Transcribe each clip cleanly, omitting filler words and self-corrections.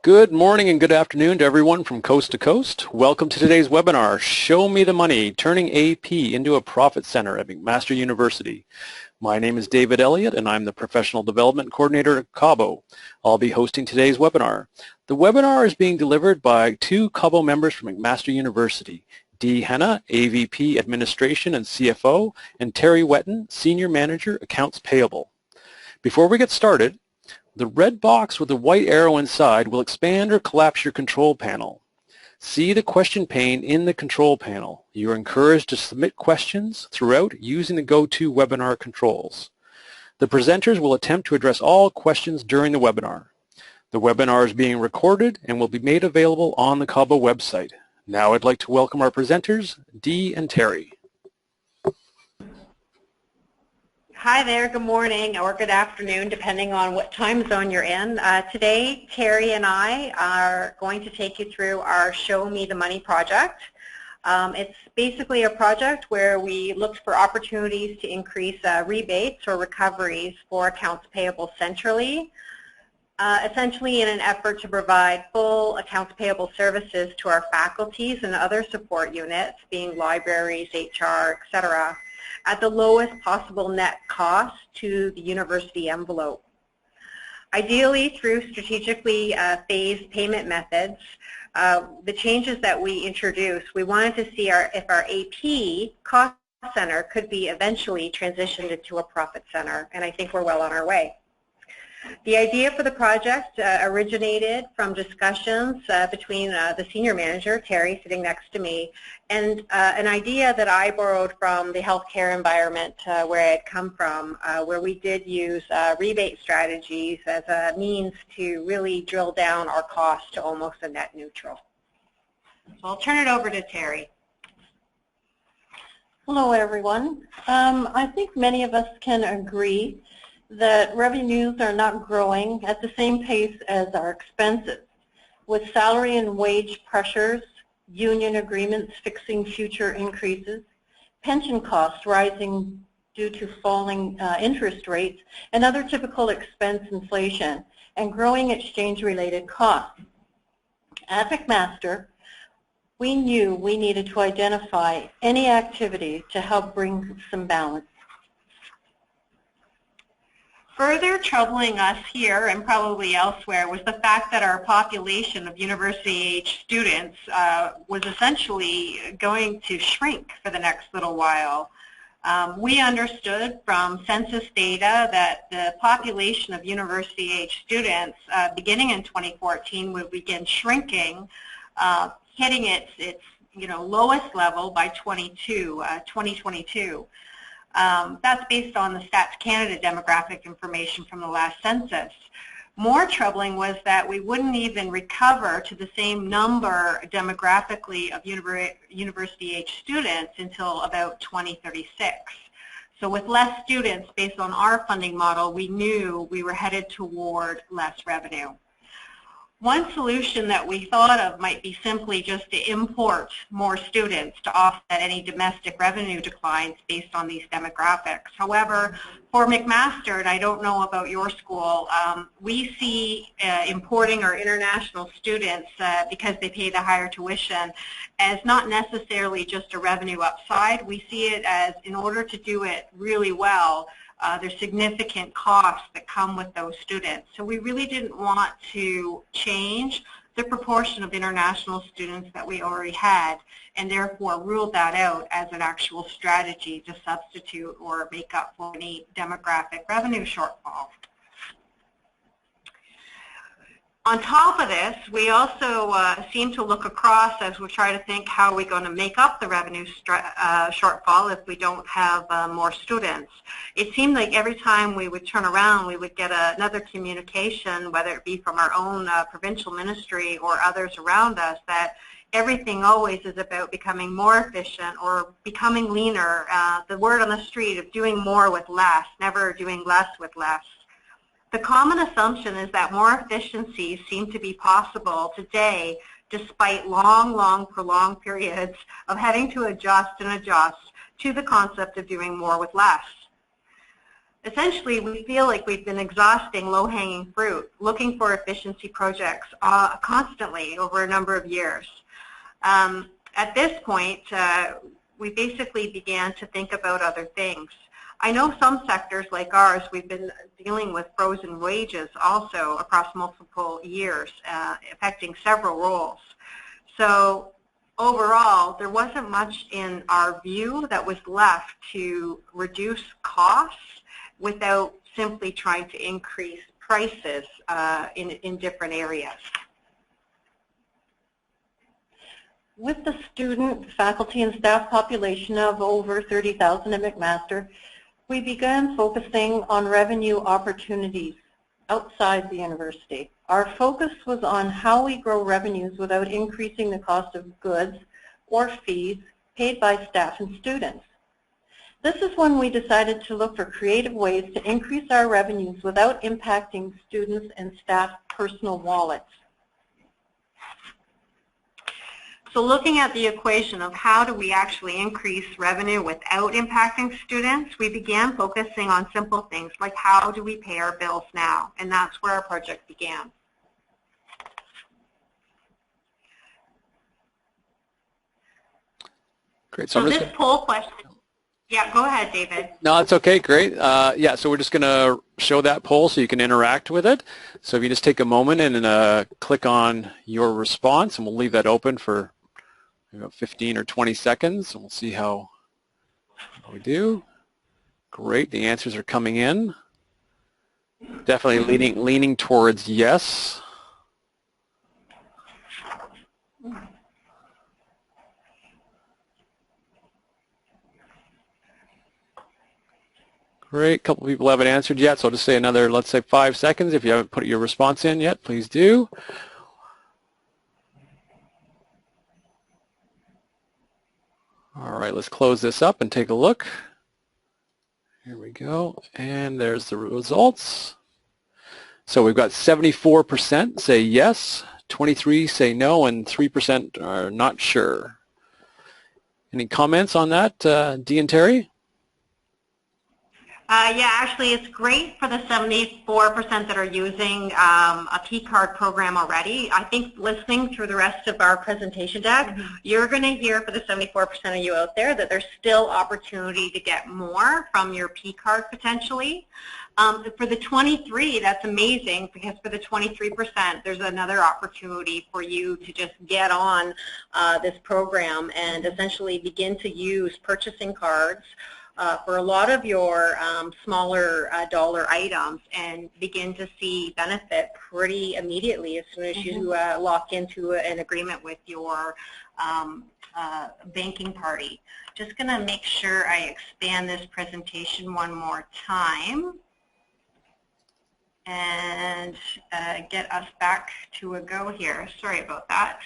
Good morning and good afternoon to everyone from coast to coast. Welcome to today's webinar, Show Me the Money, Turning AP into a Profit Center at McMaster University. My name is David Elliott and I'm the Professional Development Coordinator at Cabo. I'll be hosting today's webinar. The webinar is being delivered by two Cabo members from McMaster University, Dee Henna, AVP Administration and CFO, and Terry Wetton, Senior Manager, Accounts Payable. Before we get started, the red box with the white arrow inside will expand or collapse your control panel. See the question pane in the control panel. You are encouraged to submit questions throughout using the GoToWebinar controls. The presenters will attempt to address all questions during the webinar. The webinar is being recorded and will be made available on the Cabo website. Now I'd like to welcome our presenters, Dee and Terry. Hi there, good morning or good afternoon, depending on what time zone you're in. Today, Terry and I are going to take you through our Show Me the Money project. It's basically a project where we looked for opportunities to increase rebates or recoveries for accounts payable centrally, essentially in an effort to provide full accounts payable services to our faculties and other support units, being libraries, HR, etc., at the lowest possible net cost to the university envelope. Ideally, through strategically phased payment methods, the changes that we introduced, we wanted to see if our AP cost center could be eventually transitioned into a profit center, and I think we're well on our way. The idea for the project originated from discussions between the senior manager, Terry, sitting next to me, and an idea that I borrowed from the healthcare environment where I had come from, where we did use rebate strategies as a means to really drill down our cost to almost a net neutral. So I'll turn it over to Terry. Hello, everyone. I think many of us can agree that revenues are not growing at the same pace as our expenses. With salary and wage pressures, union agreements fixing future increases, pension costs rising due to falling interest rates, and other typical expense inflation, and growing exchange-related costs. At McMaster, we knew we needed to identify any activity to help bring some balance. Further troubling us here and probably elsewhere was the fact that our population of university-age students was essentially going to shrink for the next little while. We understood from census data that the population of university-age students beginning in 2014 would begin shrinking, hitting its lowest level by 2022. That's based on the Stats Canada demographic information from the last census. More troubling was that we wouldn't even recover to the same number demographically of university-age students until about 2036. So with less students, based on our funding model, we knew we were headed toward less revenue. One solution that we thought of might be simply just to import more students to offset any domestic revenue declines based on these demographics. However, for McMaster, and I don't know about your school, we see importing our international students because they pay the higher tuition as not necessarily just a revenue upside. We see it as, in order to do it really well, there's significant costs that come with those students. So we really didn't want to change the proportion of international students that we already had, and therefore ruled that out as an actual strategy to substitute or make up for any demographic revenue shortfall. On top of this, we also seem to look across as we try to think how we're going to make up the revenue shortfall if we don't have more students. It seemed like every time we would turn around, we would get another communication, whether it be from our own provincial ministry or others around us, that everything always is about becoming more efficient or becoming leaner. The word on the street of doing more with less, never doing less with less. The common assumption is that more efficiencies seem to be possible today despite long, prolonged periods of having to adjust to the concept of doing more with less. essentially we feel like we've been exhausting low-hanging fruit, looking for efficiency projects constantly over a number of years. At this point, we basically began to think about other things. I know some sectors like ours, we've been dealing with frozen wages also across multiple years, affecting several roles. So overall, there wasn't much in our view that was left to reduce costs without simply trying to increase prices in different areas. With the student, faculty, and staff population of over 30,000 at McMaster, we began focusing on revenue opportunities outside the university. Our focus was on how we grow revenues without increasing the cost of goods or fees paid by staff and students. This is when we decided to look for creative ways to increase our revenues without impacting students and staff personal wallets. So looking at the equation of how do we actually increase revenue without impacting students, we began focusing on simple things like how do we pay our bills now, and that's where our project began. Great. So this poll question, yeah, go ahead, David. No, it's okay. Great. Yeah, so we're just going to show that poll so you can interact with it. So if you just take a moment and click on your response, and we'll leave that open for 15 or 20 seconds, and we'll see how we do. Great. The answers are coming in. Definitely leaning towards yes. Great. A couple people haven't answered yet, so I'll just say another, let's say 5 seconds. If you haven't put your response in yet, please do. All right, let's close this up and take a look. Here we go, and there's the results. So we've got 74% say yes, 23 say no, and 3% are not sure. Any comments on that, Dee and Terry? Yeah, actually it's great for the 74% that are using a P-card program already. I think listening through the rest of our presentation deck, you're going to hear for the 74% of you out there that there's still opportunity to get more from your P-card potentially. For the 23, that's amazing, because for the 23%, there's another opportunity for you to just get on this program and essentially begin to use purchasing cards for a lot of your smaller dollar items and begin to see benefit pretty immediately as soon as you lock into an agreement with your banking party. Just going to make sure I expand this presentation one more time and get us back to a go here. Sorry about that.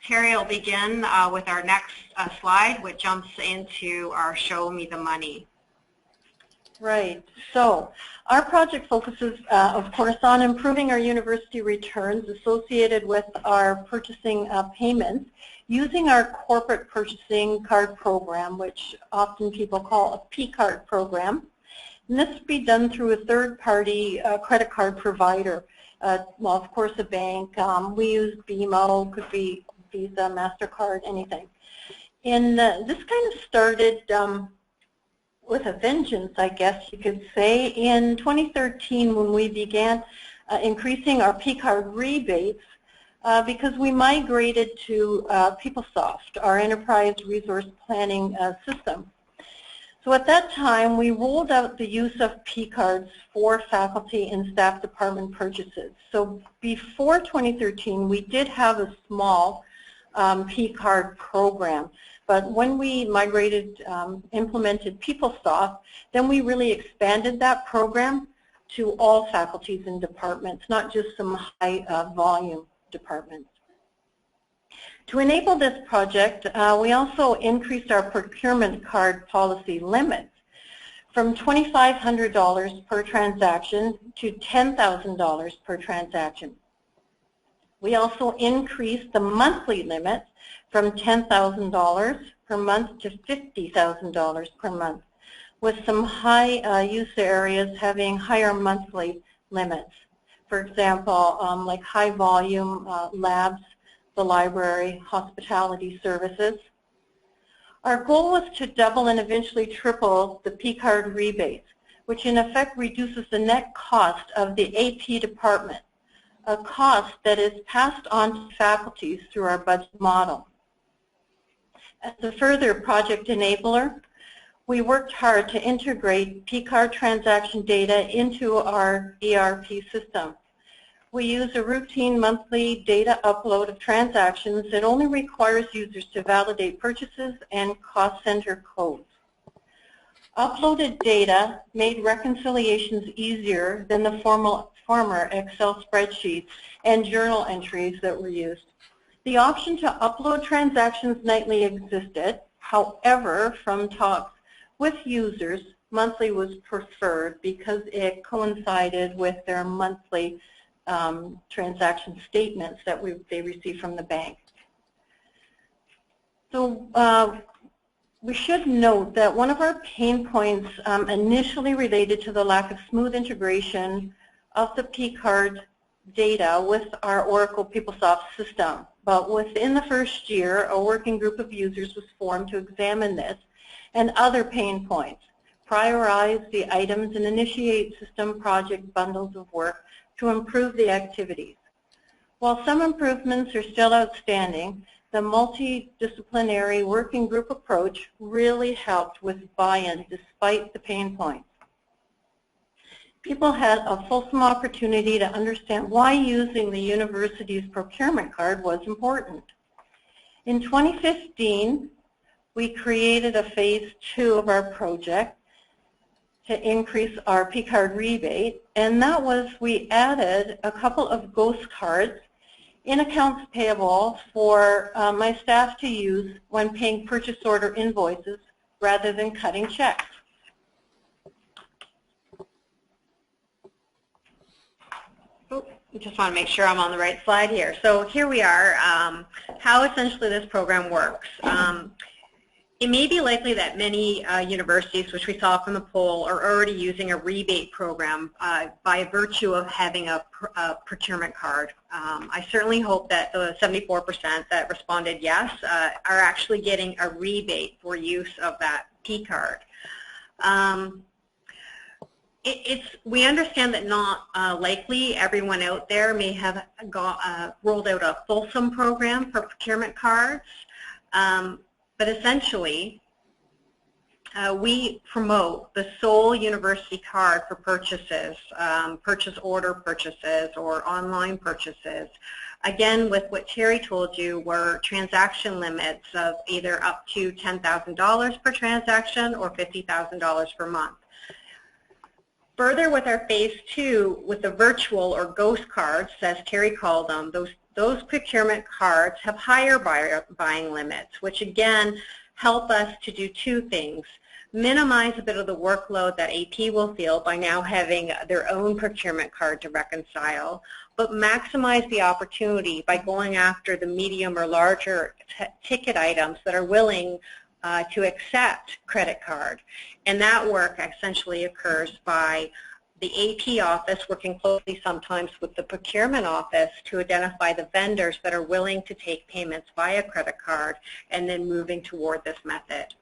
Terry will begin with our next slide, which jumps into our Show Me the Money. Right. So our project focuses, of course, on improving our university returns associated with our purchasing payments using our corporate purchasing card program, which often people call a P-card program. And this would be done through a third-party credit card provider. Well, of course, a bank. We use BMO, could be Visa, MasterCard, anything. And this kind of started with a vengeance, I guess you could say, in 2013 when we began increasing our P-card rebates because we migrated to PeopleSoft, our enterprise resource planning system. So at that time, we rolled out the use of P-cards for faculty and staff department purchases. So before 2013, we did have a small P-card program. But when we migrated, implemented PeopleSoft, then we really expanded that program to all faculties and departments, not just some high volume departments. To enable this project, we also increased our procurement card policy limits from $2,500 per transaction to $10,000 per transaction. We also increased the monthly limits from $10,000 per month to $50,000 per month. with some high use areas having higher monthly limits. For example, like high volume labs, the library, hospitality services. Our goal was to double and eventually triple the P-card rebates, which in effect reduces the net cost of the AP department, a cost that is passed on to faculties through our budget model. As a further project enabler, we worked hard to integrate P-card transaction data into our ERP system. We use a routine monthly data upload of transactions that only requires users to validate purchases and cost center codes. Uploaded data made reconciliations easier than the former Excel spreadsheets and journal entries that were used. The option to upload transactions nightly existed. However, from talks with users, monthly was preferred because it coincided with their monthly transaction statements that they receive from the bank. So we should note that one of our pain points initially related to the lack of smooth integration of the P-card data with our Oracle PeopleSoft system. But within the first year, a working group of users was formed to examine this and other pain points, prioritize the items, and initiate system project bundles of work to improve the activities. While some improvements are still outstanding, the multidisciplinary working group approach really helped with buy-in despite the pain points. People had a fulsome opportunity to understand why using the university's procurement card was important. In 2015, we created a phase 2 of our project to increase our P-card rebate, and that was we added a couple of ghost cards in accounts payable for my staff to use when paying purchase order invoices rather than cutting checks. I just want to make sure I'm on the right slide here. So here we are, how essentially this program works. It may be likely that many universities, which we saw from the poll, are already using a rebate program by virtue of having a procurement card. I certainly hope that the 74% that responded yes are actually getting a rebate for use of that P card. We understand that not likely everyone out there may have rolled out a fulsome program for procurement cards. But essentially, we promote the sole university card for purchases, purchase order purchases, or online purchases. Again, with what Terry told you, were transaction limits of either up to $10,000 per transaction or $50,000 per month. Further, with our phase 2, with the virtual or ghost cards, as Terry called them, those procurement cards have higher buying limits, which again help us to do two things. Minimize a bit of the workload that AP will feel by now having their own procurement card to reconcile, but maximize the opportunity by going after the medium or larger ticket items that are willing to accept credit card. And that work essentially occurs by the AP office working closely sometimes with the procurement office to identify the vendors that are willing to take payments via credit card and then moving toward this method.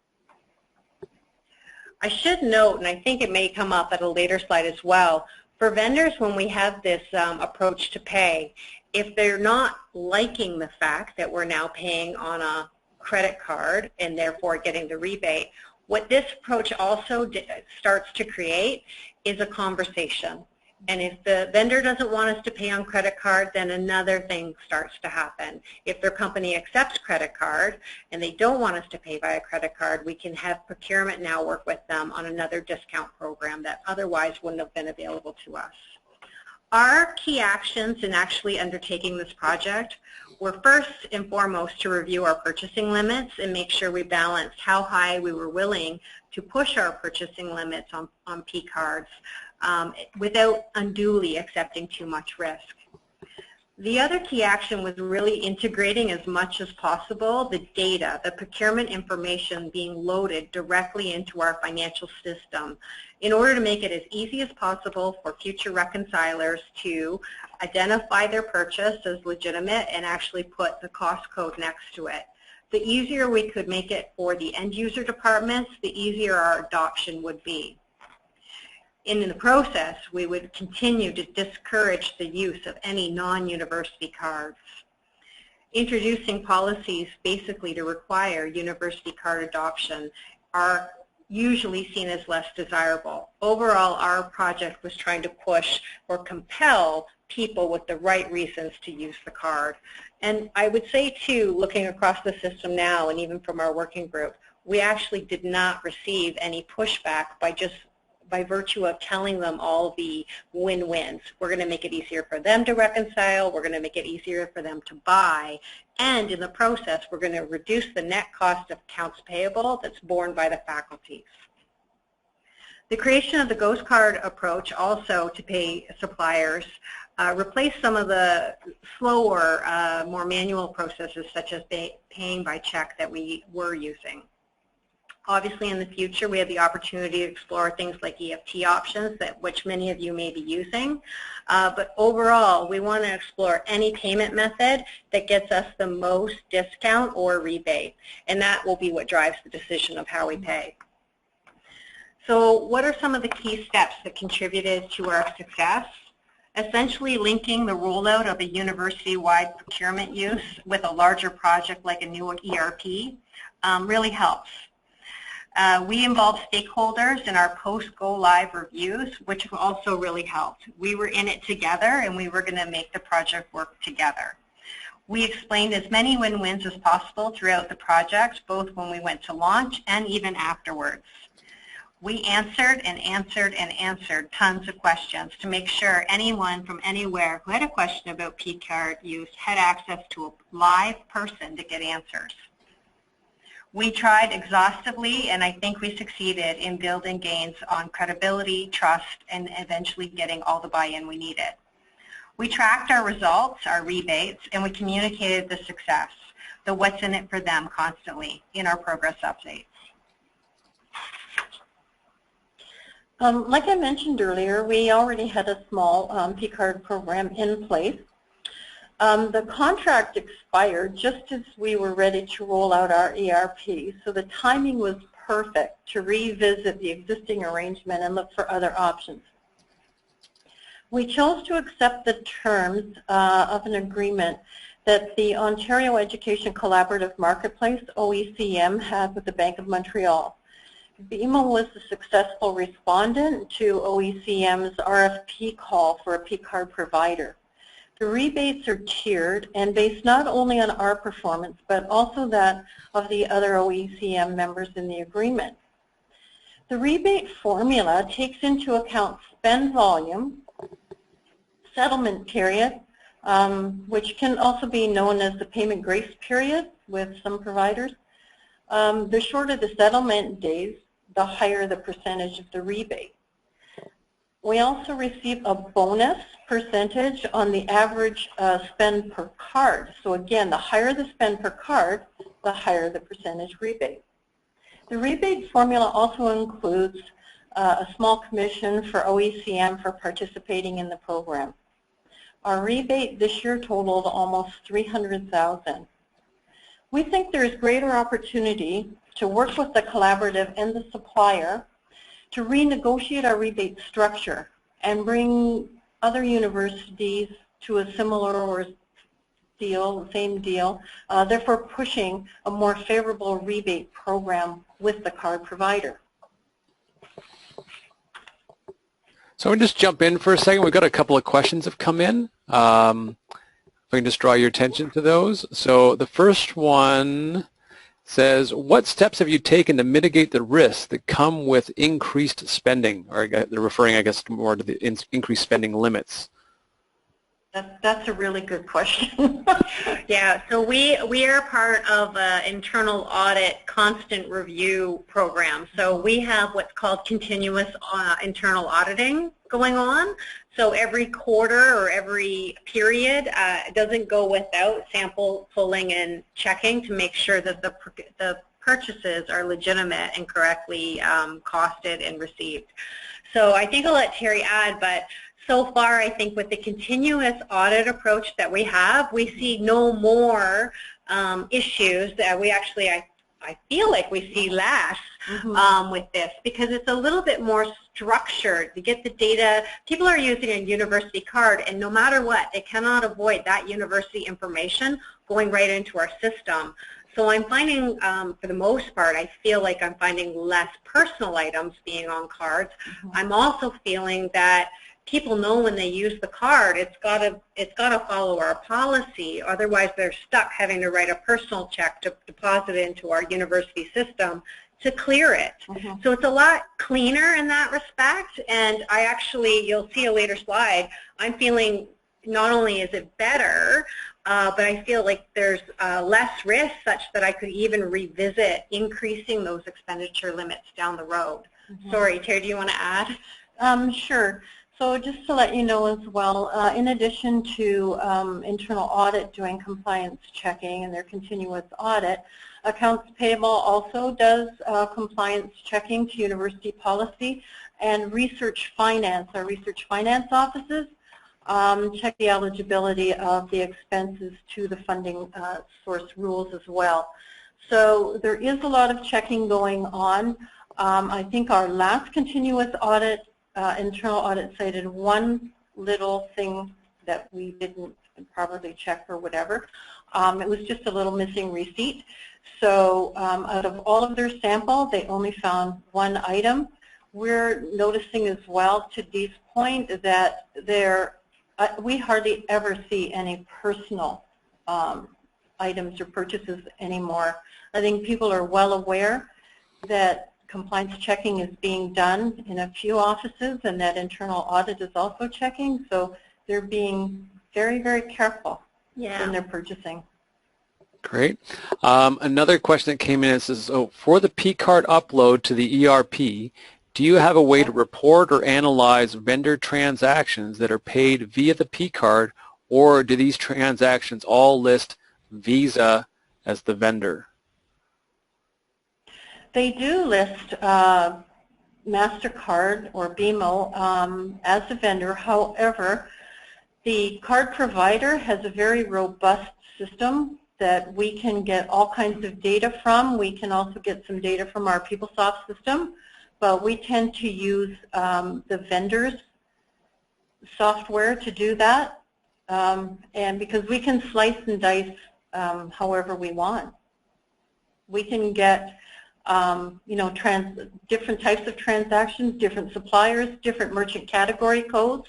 I should note, and I think it may come up at a later slide as well, for vendors when we have this approach to pay, if they're not liking the fact that we're now paying on a credit card and therefore getting the rebate, what this approach also starts to create is a conversation. And if the vendor doesn't want us to pay on credit card, then another thing starts to happen. If their company accepts credit card and they don't want us to pay via credit card, we can have procurement now work with them on another discount program that otherwise wouldn't have been available to us. Our key actions in actually undertaking this project were first and foremost to review our purchasing limits and make sure we balanced how high we were willing to push our purchasing limits on P cards without unduly accepting too much risk. The other key action was really integrating as much as possible the data, the procurement information being loaded directly into our financial system in order to make it as easy as possible for future reconcilers to identify their purchase as legitimate and actually put the cost code next to it. The easier we could make it for the end user departments, the easier our adoption would be. In the process, we would continue to discourage the use of any non-university cards. Introducing policies basically to require university card adoption are usually seen as less desirable. Overall, our project was trying to push or compel people with the right reasons to use the card. And I would say, too, looking across the system now and even from our working group, we actually did not receive any pushback by virtue of telling them all the win-wins. We're going to make it easier for them to reconcile, we're going to make it easier for them to buy, and in the process, we're going to reduce the net cost of accounts payable that's borne by the faculties. The creation of the ghost card approach also to pay suppliers replaced some of the slower, more manual processes such as paying by check that we were using. Obviously, in the future, we have the opportunity to explore things like EFT options, which many of you may be using. But overall, we want to explore any payment method that gets us the most discount or rebate, and that will be what drives the decision of how we pay. So what are some of the key steps that contributed to our success? Essentially linking the rollout of a university-wide procurement use with a larger project like a new ERP really helps. We involved stakeholders in our post-go-live reviews, which also really helped. We were in it together, and we were going to make the project work together. We explained as many win-wins as possible throughout the project, both when we went to launch and even afterwards. We answered and answered and answered tons of questions to make sure anyone from anywhere who had a question about P-card use had access to a live person to get answers. We tried exhaustively, and I think we succeeded in building gains on credibility, trust, and eventually getting all the buy-in we needed. We tracked our results, our rebates, and we communicated the success, the what's in it for them constantly in our progress updates. Like I mentioned earlier, we already had a small P-card program in place. The contract expired just as we were ready to roll out our ERP, so the timing was perfect to revisit the existing arrangement and look for other options. We chose to accept the terms of an agreement that the Ontario Education Collaborative Marketplace, OECM, had with the Bank of Montreal. BMO was the successful respondent to OECM's RFP call for a P-card provider. The rebates are tiered and based not only on our performance, but also that of the other OECM members in the agreement. The rebate formula takes into account spend volume, settlement period, which can also be known as the payment grace period with some providers. The shorter the settlement days, the higher the percentage of the rebate. We also receive a bonus percentage on the average spend per card. So again, the higher the spend per card, the higher the percentage rebate. The rebate formula also includes a small commission for OECM for participating in the program. Our rebate this year totaled almost $300,000. We think there is greater opportunity to work with the collaborative and the supplier to renegotiate our rebate structure and bring other universities to a similar or same deal, therefore pushing a more favorable rebate program with the card provider. So I'm going to just jump in for a second. We've got a couple of questions that have come in. If I can just draw your attention to those. So the first one says, what steps have you taken to mitigate the risks that come with increased spending? Or they're referring, I guess, more to the increased spending limits. That's a really good question. Yeah, so we are part of an internal audit constant review program. So we have what's called continuous internal auditing going on. So every quarter or every period, it doesn't go without sample pulling and checking to make sure that the purchases are legitimate and correctly costed and received. So I think I'll let Terry add, but so far I think with the continuous audit approach that we have, we see no more issues that we actually, I feel like we see less with this, because it's a little bit more structured to get the data. People are using a university card, and no matter what, they cannot avoid that university information going right into our system. So I'm finding, for the most part, I feel like I'm finding less personal items being on cards. I'm also feeling that people know when they use the card, it's got to follow our policy. Otherwise, they're stuck having to write a personal check to deposit it into our university system to clear it. So it's a lot cleaner in that respect. And I actually, you'll see a later slide, I'm feeling not only is it better, but I feel like there's less risk such that I could even revisit increasing those expenditure limits down the road. Sorry, Terry, do you want to add? Sure. So just to let you know as well, in addition to internal audit doing compliance checking and their continuous audit, accounts payable also does compliance checking to university policy, and research finance, our research finance offices, check the eligibility of the expenses to the funding source rules as well. So there is a lot of checking going on. I think our last continuous audit, internal audit, cited one little thing that we didn't properly check or whatever. It was just a little missing receipt. So out of all of their sample, they only found one item. We're noticing as well, to Dee's point, that we hardly ever see any personal items or purchases anymore. I think people are well aware that compliance checking is being done in a few offices and that internal audit is also checking, so they're being very, very careful when they're purchasing. Great. Another question that came in says, so for the P-card upload to the ERP, do you have a way to report or analyze vendor transactions that are paid via the P-card, or do these transactions all list Visa as the vendor? They do list MasterCard or BMO as a vendor. However, the card provider has a very robust system that we can get all kinds of data from. We can also get some data from our PeopleSoft system, but we tend to use the vendor's software to do that, and because we can slice and dice however we want. We can get you know, different types of transactions, different suppliers, different merchant category codes.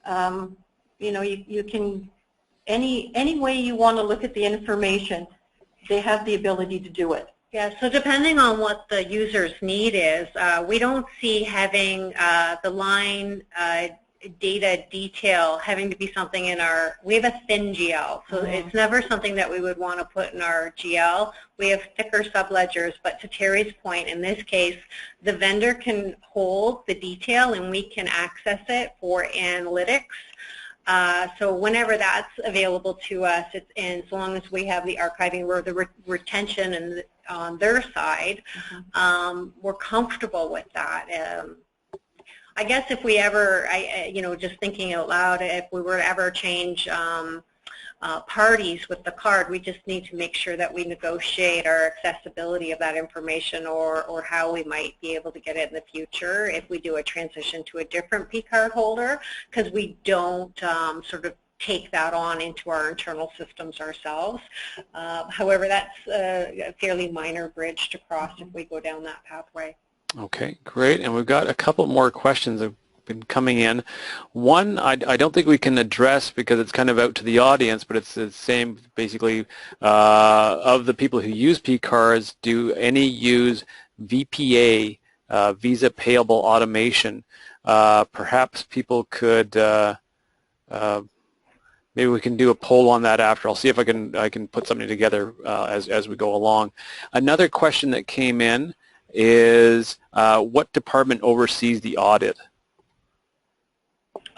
You know, you can, any way you want to look at the information, they have the ability to do it. Yeah, so depending on what the user's need is, we don't see having the line data detail having to be something in our, we have a thin GL, so it's never something that we would want to put in our GL. We have thicker subledgers, but to Terry's point, in this case, the vendor can hold the detail and we can access it for analytics. So whenever that's available to us, and so long as we have the archiving or the retention and on their side, we're comfortable with that. I guess if we ever, you know, just thinking out loud, if we were to ever change parties with the card, we just need to make sure that we negotiate our accessibility of that information, or how we might be able to get it in the future if we do a transition to a different P-card holder, because we don't sort of take that on into our internal systems ourselves. However, that's a fairly minor bridge to cross if we go down that pathway. Okay, great. And we've got a couple more questions that have been coming in. One, I don't think we can address because it's kind of out to the audience, but it's the same basically. Of the people who use P-cards, do any use VPA, Visa Payable Automation? Perhaps people could, maybe we can do a poll on that after. I'll see if I can put something together as we go along. Another question that came in is what department oversees the audit?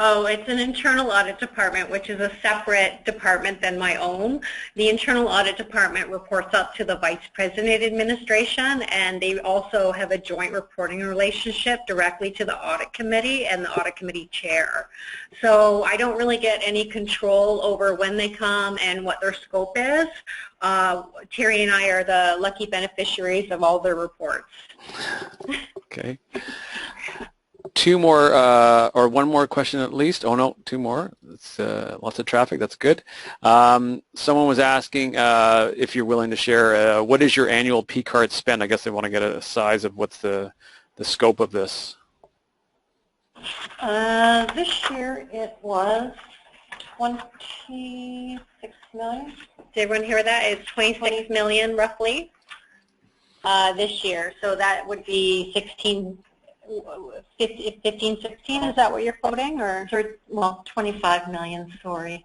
Oh, it's an internal audit department, which is a separate department than my own. The internal audit department reports up to the Vice President Administration, and they also have a joint reporting relationship directly to the Audit Committee and the Audit Committee Chair. So I don't really get any control over when they come and what their scope is. Terry and I are the lucky beneficiaries of all their reports. Okay. Two more, or one more question at least. Oh no, two more. It's lots of traffic. That's good. Someone was asking if you're willing to share what is your annual P-card spend. I guess they want to get a size of what's the scope of this. This year it was 26 million. Did everyone hear that? It's 26 million roughly this year. So that would be 15, 16, is that what you're quoting? Or? Well, 25 million, sorry.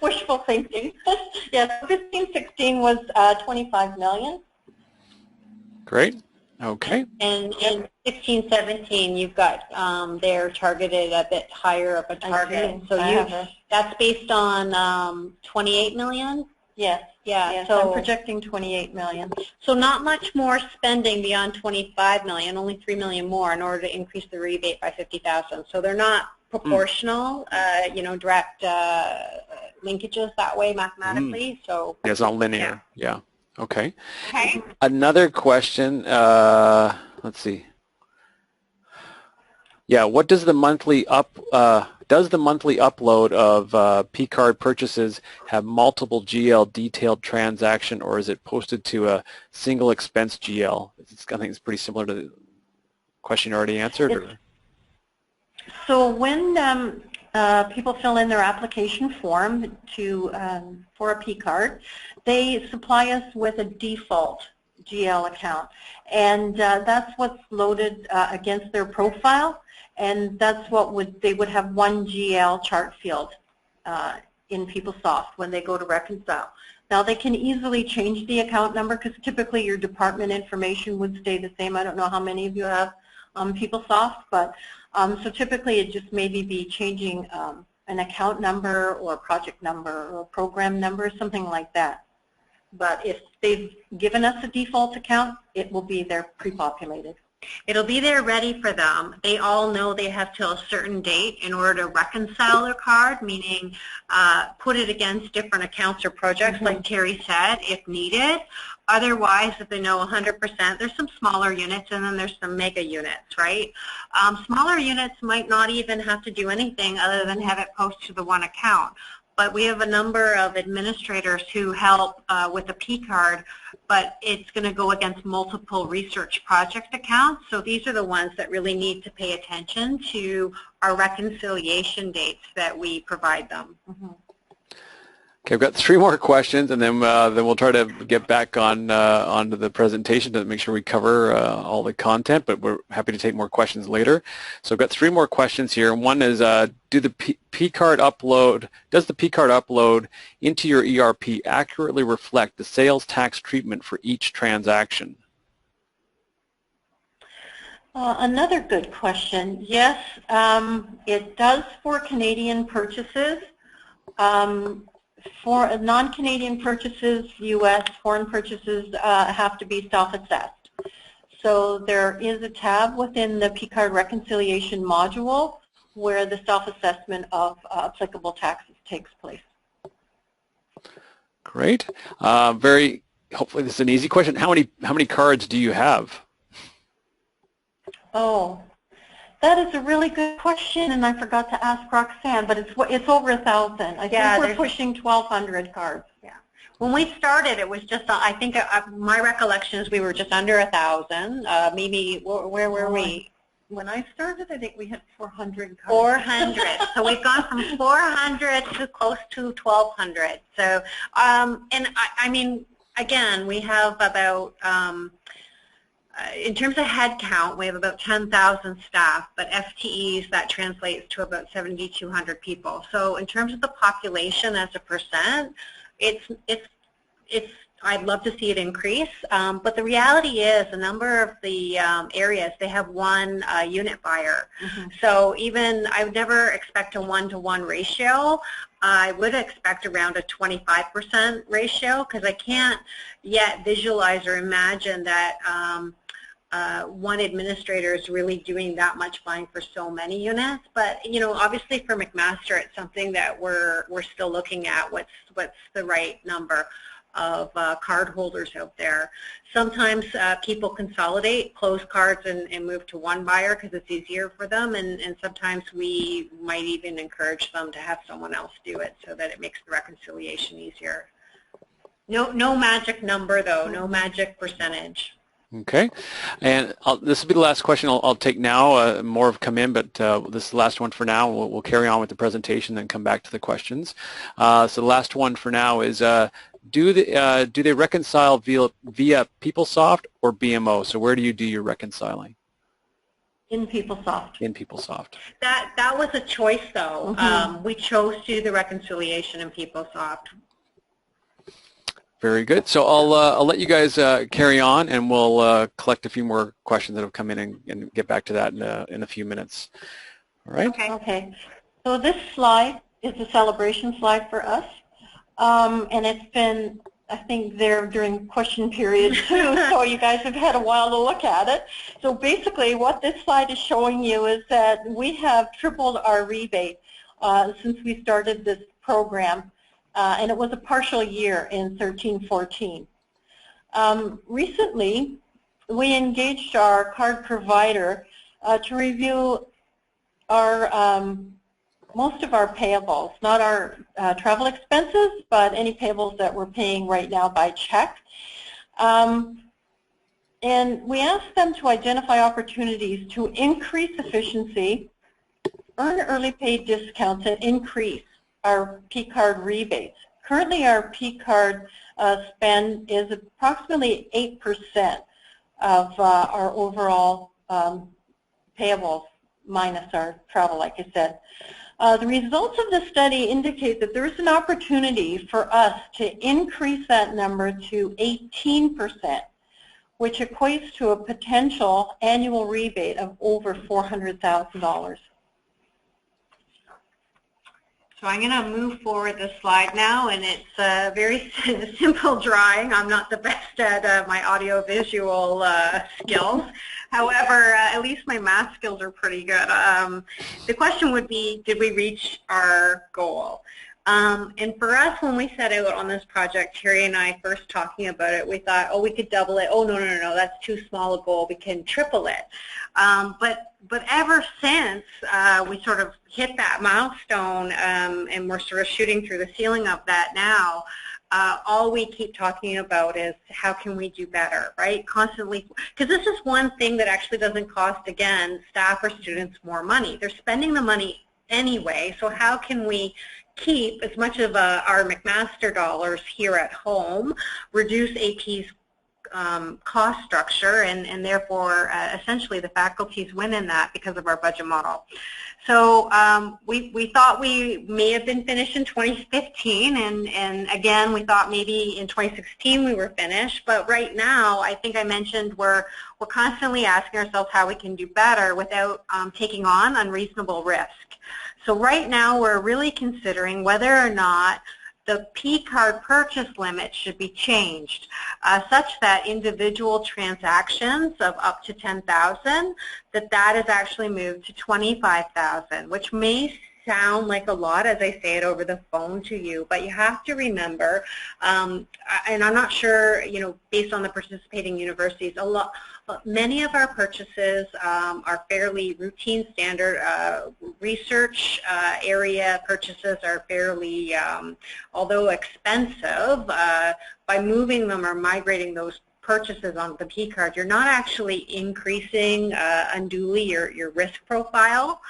Wishful thinking. Yes, 15, 16 was 25 million. Great. Okay. And in 16, 17, you've got they're targeted a bit higher of a target. So that's based on 28 million? Yes. Yeah. Yes, So I'm projecting 28 million. So not much more spending beyond 25 million, only 3 million more in order to increase the rebate by 50,000. So they're not proportional, you know, direct linkages that way mathematically. So yeah, it's not linear. Yeah. Okay. Okay. Another question. Let's see. Yeah, what does the monthly upload of P-card purchases have multiple GL detailed transaction, or is it posted to a single expense GL? I think it's pretty similar to the question you already answered. Or? So when people fill in their application form for a P-card, they supply us with a default GL account, and that's what's loaded against their profile. And that's what they would have one GL chart field in PeopleSoft when they go to reconcile. Now they can easily change the account number because typically your department information would stay the same. I don't know how many of you have PeopleSoft, but so typically it just maybe be changing an account number or a project number or a program number, something like that. But if they've given us a default account, it will be there pre-populated. It'll be there ready for them. They all know they have till a certain date in order to reconcile their card, meaning put it against different accounts or projects, like Terry said, if needed. Otherwise, if they know 100%, there's some smaller units and then there's some mega units, right? Smaller units might not even have to do anything other than have it post to the one account. But we have a number of administrators who help with a P-card, but it's going to go against multiple research project accounts. So these are the ones that really need to pay attention to our reconciliation dates that we provide them. Okay, I've got three more questions, and then we'll try to get back onto the presentation to make sure we cover all the content, but we're happy to take more questions later. So I've got three more questions here. One is, does the P-card upload into your ERP accurately reflect the sales tax treatment for each transaction? Another good question. Yes, it does for Canadian purchases. For non-Canadian purchases, U.S. foreign purchases have to be self-assessed. So there is a tab within the P-card reconciliation module where the self-assessment of applicable taxes takes place. Great. Hopefully this is an easy question. How many cards do you have? Oh, that is a really good question, and I forgot to ask Roxanne, but it's over 1,000. I think we're pushing 1,200 cards. Yeah. When we started, it was just, I think my recollection is we were just under 1,000. Maybe, where were we? When I started, I think we had 400 cards. 400. So we've gone from 400 to close to 1,200. So, and I mean, again, we have about, in terms of head count, we have about 10,000 staff, but FTEs, that translates to about 7,200 people. So in terms of the population as a percent, it's I'd love to see it increase, but the reality is a number of the areas, they have one unit buyer. So even, I would never expect a 1-to-1 ratio. I would expect around a 25% ratio, because I can't yet visualize or imagine that one administrator is really doing that much buying for so many units. But you know, obviously for McMaster, it's something that we're still looking at. What's the right number of card holders out there? Sometimes people consolidate, close cards, and move to one buyer because it's easier for them, and sometimes we might even encourage them to have someone else do it so that it makes the reconciliation easier. No magic number though, no magic percentage. Okay, and this will be the last question I'll take now. More have come in, but this is the last one for now. We'll carry on with the presentation, then come back to the questions. So the last one for now is, do they reconcile via PeopleSoft or BMO? So where do you do your reconciling? In PeopleSoft. In PeopleSoft. That was a choice though. We chose to do the reconciliation in PeopleSoft. Very good. So I'll let you guys carry on, and we'll collect a few more questions that have come in and get back to that in a few minutes. All right? Okay. So this slide is a celebration slide for us, and it's been, I think, there during question period too, so you guys have had a while to look at it. So basically what this slide is showing you is that we have tripled our rebate since we started this program. And it was a partial year in 13-14. Recently, we engaged our card provider to review our most of our payables, not our travel expenses, but any payables that we're paying right now by check. And we asked them to identify opportunities to increase efficiency, earn early pay discounts, and increase our P-card rebates. Currently, our P-card spend is approximately 8% of our overall payables minus our travel, like I said. The results of the study indicate that there is an opportunity for us to increase that number to 18%, which equates to a potential annual rebate of over $400,000. So I'm going to move forward this slide now, and it's a very simple drawing. I'm not the best at my audio-visual skills. However, at least my math skills are pretty good. The question would be, did we reach our goal? And for us, when we set out on this project, Terry and I first talking about it, we thought, oh, we could double it. Oh, no, that's too small a goal. We can triple it. But ever since we sort of hit that milestone, and we're sort of shooting through the ceiling of that now, all we keep talking about is how can we do better, right? Constantly, because this is one thing that actually doesn't cost, again, staff or students more money. They're spending the money anyway, so how can we keep as much of our McMaster dollars here at home, reduce AP's cost structure, and therefore essentially the faculties win in that because of our budget model. So we thought we may have been finished in 2015, and again we thought maybe in 2016 we were finished, but right now I think I mentioned we're constantly asking ourselves how we can do better without taking on unreasonable risk. So right now we're really considering whether or not the P-card purchase limit should be changed such that individual transactions of up to $10,000, that is actually moved to $25,000, which may sound like a lot as I say it over the phone to you, but you have to remember, and I'm not sure, based on the participating universities, many of our purchases are fairly routine, standard research area purchases are fairly, although expensive, by moving them or migrating those purchases on the P-card, you're not actually increasing unduly your risk profile.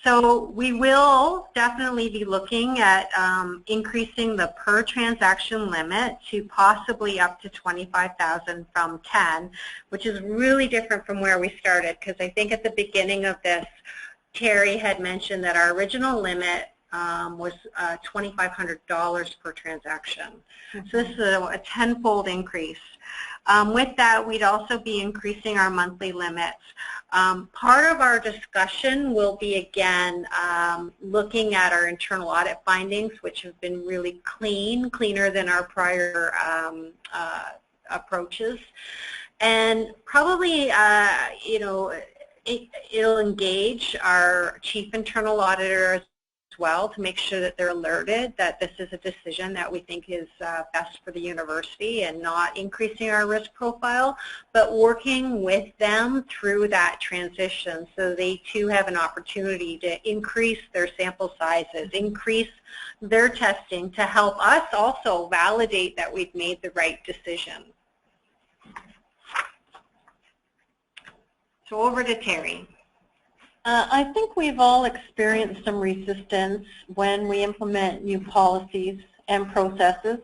So we will definitely be looking at increasing the per transaction limit to possibly up to $25,000 from 10, which is really different from where we started, because I think at the beginning of this, Terry had mentioned that our original limit was $2,500 per transaction. So this is a tenfold increase. With that, we'd also be increasing our monthly limits. Part of our discussion will be, again, looking at our internal audit findings, which have been really cleaner than our prior approaches. And probably, it'll engage our chief internal auditor as well to make sure that they're alerted that this is a decision that we think is best for the university and not increasing our risk profile, but working with them through that transition so they too have an opportunity to increase their sample sizes, increase their testing to help us also validate that we've made the right decision. So over to Terry. I think we've all experienced some resistance when we implement new policies and processes.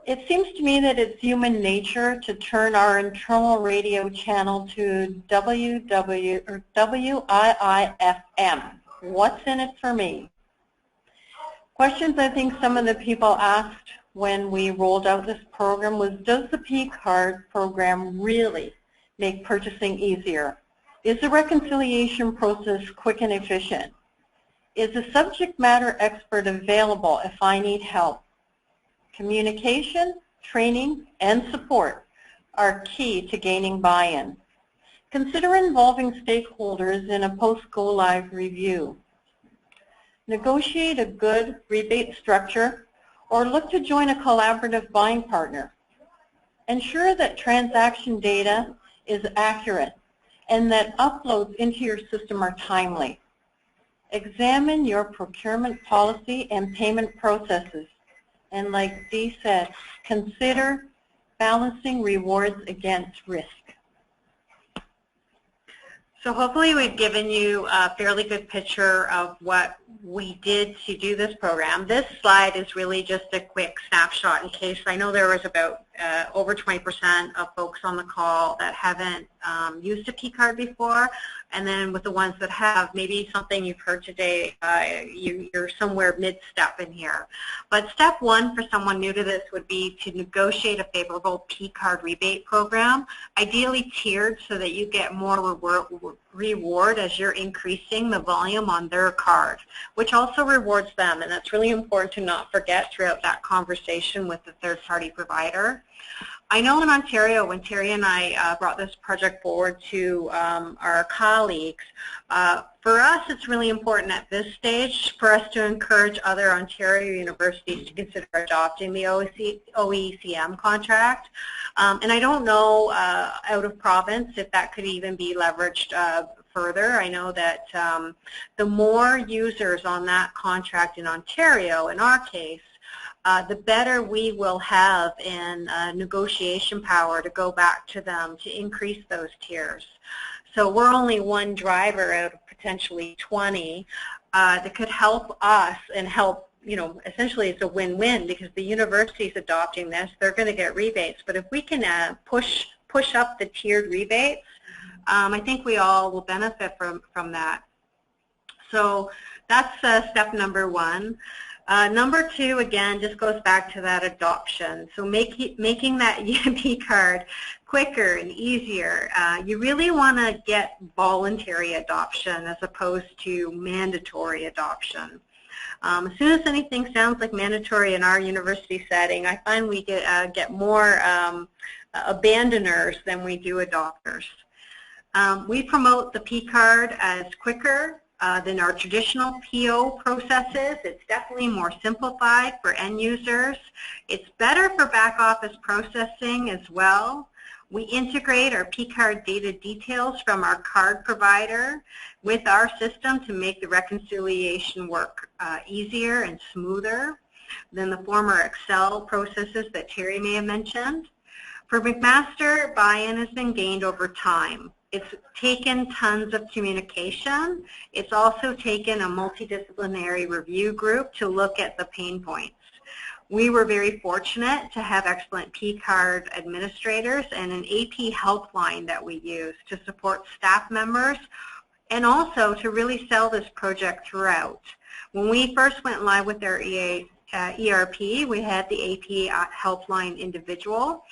It seems to me that it's human nature to turn our internal radio channel to WIIFM. What's in it for me? Questions I think some of the people asked when we rolled out this program was, does the P-card program really make purchasing easier? Is the reconciliation process quick and efficient? Is a subject matter expert available if I need help? Communication, training, and support are key to gaining buy-in. Consider involving stakeholders in a post-go-live review. Negotiate a good rebate structure or look to join a collaborative buying partner. Ensure that transaction data is accurate and that uploads into your system are timely. Examine your procurement policy and payment processes. And like Dee said, consider balancing rewards against risk. So hopefully we've given you a fairly good picture of what we did to do this program. This slide is really just a quick snapshot in case I know there was about over 20% of folks on the call that haven't used a P-card before, and then with the ones that have, maybe something you've heard today, you're somewhere mid-step in here. But step one for someone new to this would be to negotiate a favorable P-card rebate program, ideally tiered so that you get more reward as you're increasing the volume on their card, which also rewards them, and that's really important to not forget throughout that conversation with the third-party provider. I know in Ontario, when Terry and I brought this project forward to our colleagues, for us it's really important at this stage for us to encourage other Ontario universities to consider adopting the OECM contract. And I don't know out of province if that could even be leveraged further. I know that the more users on that contract in Ontario, in our case, the better we will have in negotiation power to go back to them to increase those tiers. So we're only one driver out of potentially 20 that could help us and help, essentially it's a win-win because the university is adopting this, they're going to get rebates. But if we can push up the tiered rebates, I think we all will benefit from that. So that's step number one. Number two, again, just goes back to that adoption. So making that P card quicker and easier. You really want to get voluntary adoption as opposed to mandatory adoption. As soon as anything sounds like mandatory in our university setting, I find we get more abandoners than we do adopters. We promote the P card as quicker than our traditional PO processes. It's definitely more simplified for end users. It's better for back office processing as well. We integrate our P-card data details from our card provider with our system to make the reconciliation work easier and smoother than the former Excel processes that Terry may have mentioned. For McMaster, buy-in has been gained over time. It's taken tons of communication. It's also taken a multidisciplinary review group to look at the pain points. We were very fortunate to have excellent P-card administrators and an AP helpline that we use to support staff members and also to really sell this project throughout. When we first went live with our ERP, we had the AP helpline individual.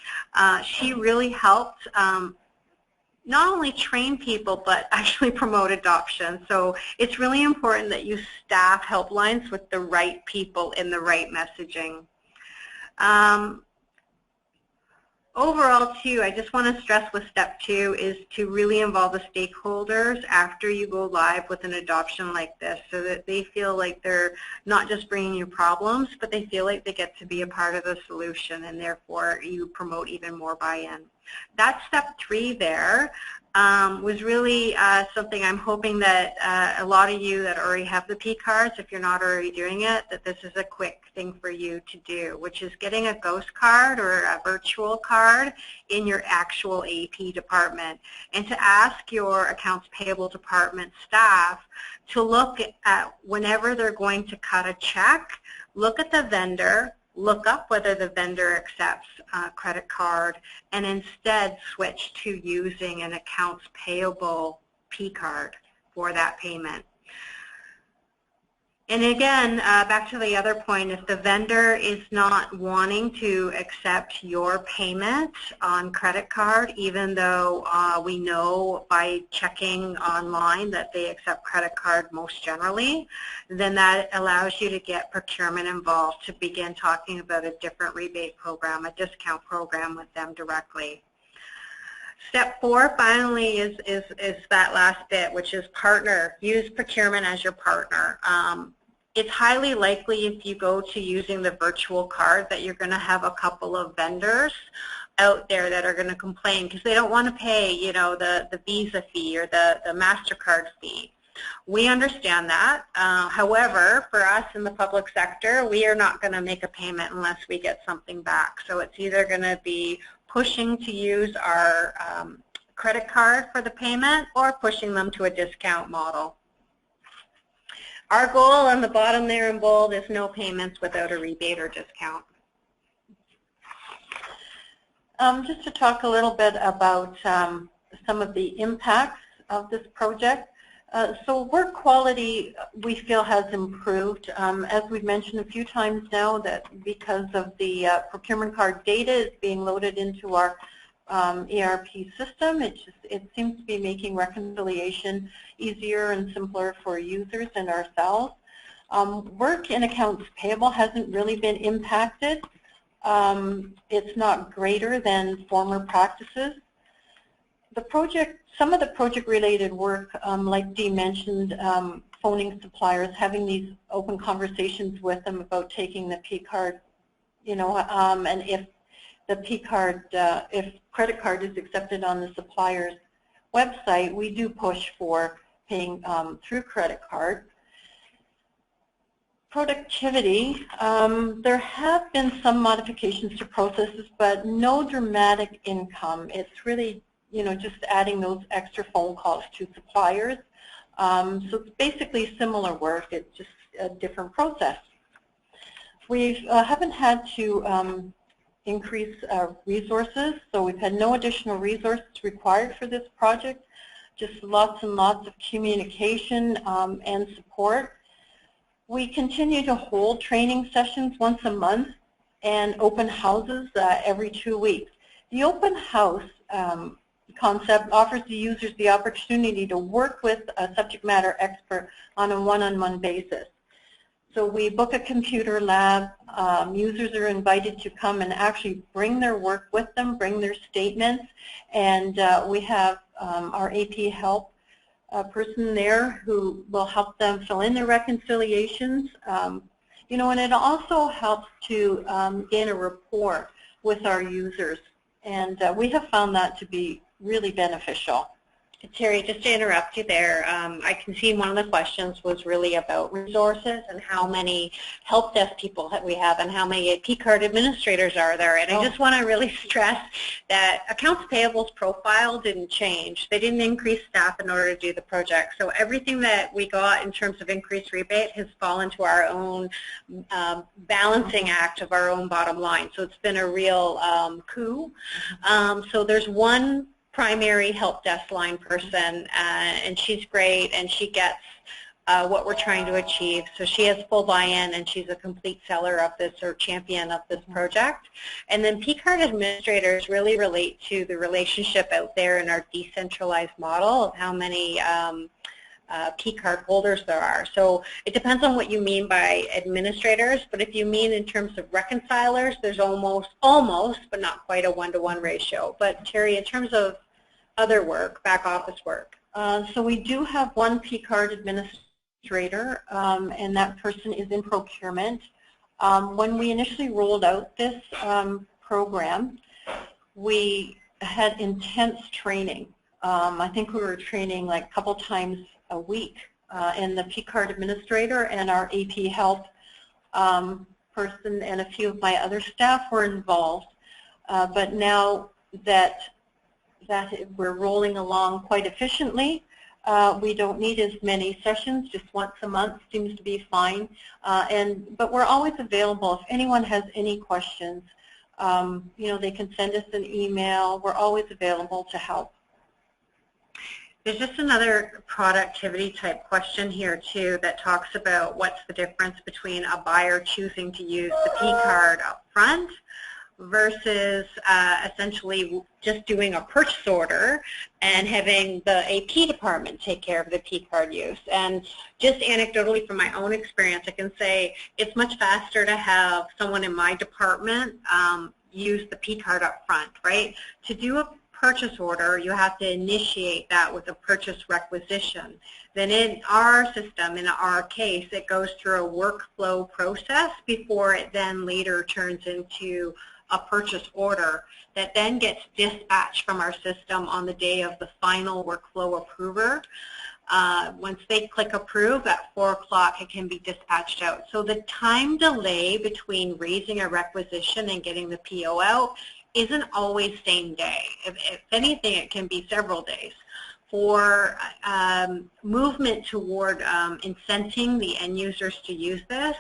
She really helped not only train people, but actually promote adoption. So it's really important that you staff helplines with the right people in the right messaging. Overall, too, I just want to stress with step 2 is to really involve the stakeholders after you go live with an adoption like this, so that they feel like they're not just bringing you problems, but they feel like they get to be a part of the solution, and therefore you promote even more buy-in. That's step 3 there. Was really something I'm hoping that a lot of you that already have the P cards, if you're not already doing it, that this is a quick thing for you to do, which is getting a ghost card or a virtual card in your actual AP department, and to ask your accounts payable department staff to look at whenever they're going to cut a check, look at the vendor, look up whether the vendor accepts a credit card, and instead switch to using an accounts payable P card for that payment. And again, back to the other point, if the vendor is not wanting to accept your payment on credit card, even though we know by checking online that they accept credit card most generally, then that allows you to get procurement involved to begin talking about a different rebate program, a discount program with them directly. Step 4 finally is that last bit, which is partner. Use procurement as your partner. It's highly likely if you go to using the virtual card that you're going to have a couple of vendors out there that are going to complain because they don't want to pay, you know, the Visa fee or the MasterCard fee. We understand that. However, for us in the public sector, we are not going to make a payment unless we get something back. So it's either going to be pushing to use our credit card for the payment or pushing them to a discount model. Our goal on the bottom there in bold is no payments without a rebate or discount. Just to talk a little bit about some of the impacts of this project. So work quality we feel has improved. As we've mentioned a few times now, that because of the procurement card data is being loaded into our ERP system, it seems to be making reconciliation easier and simpler for users and ourselves. Work in accounts payable hasn't really been impacted. It's not greater than former practices. Some of the project-related work, like Dee mentioned, phoning suppliers, having these open conversations with them about taking the P card, you know, and if the P card, if credit card is accepted on the supplier's website, we do push for paying through credit card. Productivity, there have been some modifications to processes, but no dramatic income. It's really, you know, just adding those extra phone calls to suppliers. So it's basically similar work, it's just a different process. We haven't had to increase resources, so we've had no additional resources required for this project, just lots and lots of communication and support. We continue to hold training sessions once a month and open houses every 2 weeks. The open house concept offers the users the opportunity to work with a subject matter expert on a one-on-one basis. So we book a computer lab. Users are invited to come and actually bring their work with them, bring their statements, and we have our AP help person there who will help them fill in their reconciliations. You know, and it also helps to gain a rapport with our users, and we have found that to be really beneficial. Terry, just to interrupt you there, I can see one of the questions was really about resources and how many help desk people that we have and how many P card administrators are there. And I just want to really stress that accounts payable's profile didn't change. They didn't increase staff in order to do the project. So everything that we got in terms of increased rebate has fallen to our own balancing act of our own bottom line. So it's been a real coup. So there's one primary help desk line person, and she's great, and she gets what we're trying to achieve. So she has full buy-in, and she's a complete seller of this, or champion of this project. And then P-card administrators really relate to the relationship out there in our decentralized model of how many P-card holders there are. So it depends on what you mean by administrators, but if you mean in terms of reconcilers, there's almost, but not quite a one-to-one ratio. But Terry, in terms of other work, back office work. So we do have one P-card administrator, and that person is in procurement. When we initially rolled out this program, we had intense training. I think we were training like a couple times a week, and the P-card administrator and our AP help person and a few of my other staff were involved. But now that we're rolling along quite efficiently, we don't need as many sessions. Just once a month seems to be fine. But we're always available if anyone has any questions. You know, they can send us an email. We're always available to help. There's just another productivity type question here too that talks about what's the difference between a buyer choosing to use the P-card up front versus essentially just doing a purchase order and having the AP department take care of the P-card use. And just anecdotally from my own experience, I can say it's much faster to have someone in my department use the P-card up front, right? To do a purchase order, you have to initiate that with a purchase requisition. Then in our system, in our case, it goes through a workflow process before it then later turns into a purchase order that then gets dispatched from our system on the day of the final workflow approver. Once they click approve at 4 o'clock, it can be dispatched out. So the time delay between raising a requisition and getting the PO out isn't always same day. If anything, it can be several days. For movement toward incenting the end users to use this,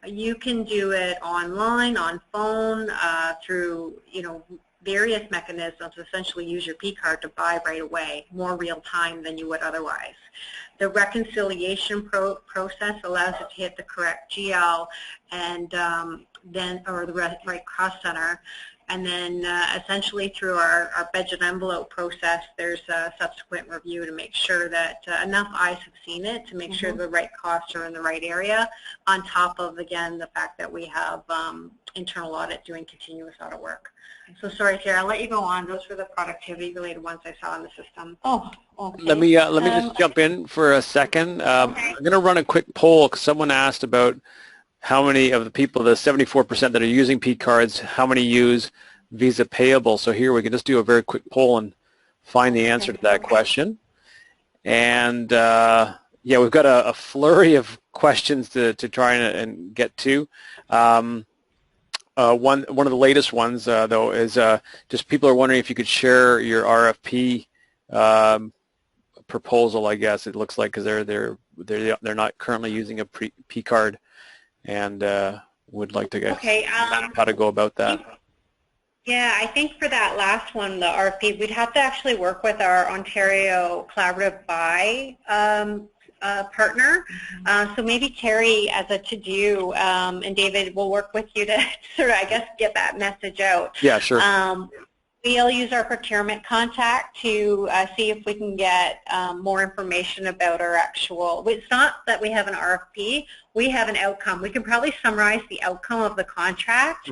you can do it online, on phone, through various mechanisms. Essentially use your P-card to buy right away, more real time than you would otherwise. The reconciliation process allows it to hit the correct GL and or the right cost center. And then essentially through our budget envelope process, there's a subsequent review to make sure that enough eyes have seen it to make sure the right costs are in the right area, on top of, again, the fact that we have internal audit doing continuous audit work. So sorry, Sarah, I'll let you go on. Those were the productivity-related ones I saw in the system. Oh, okay. Let me just jump in for a second. Okay. I'm going to run a quick poll because someone asked about how many of the people, the 74% that are using P-cards, how many use Visa Payable? So here we can just do a very quick poll and find the answer to that question. And yeah, we've got a flurry of questions to try and get to. One of the latest ones, though, is just people are wondering if you could share your RFP proposal. I guess it looks like, because they're not currently using a P-card, and would like to get how to go about that. Yeah, I think for that last one, the RFP, we'd have to actually work with our Ontario Collaborative Buy partner. So maybe Terry, as a to-do, and David will work with you to sort of, I guess, get that message out. Yeah, sure. We'll use our procurement contact to see if we can get more information about our actual, it's not that we have an RFP, we have an outcome. We can probably summarize the outcome of the contract.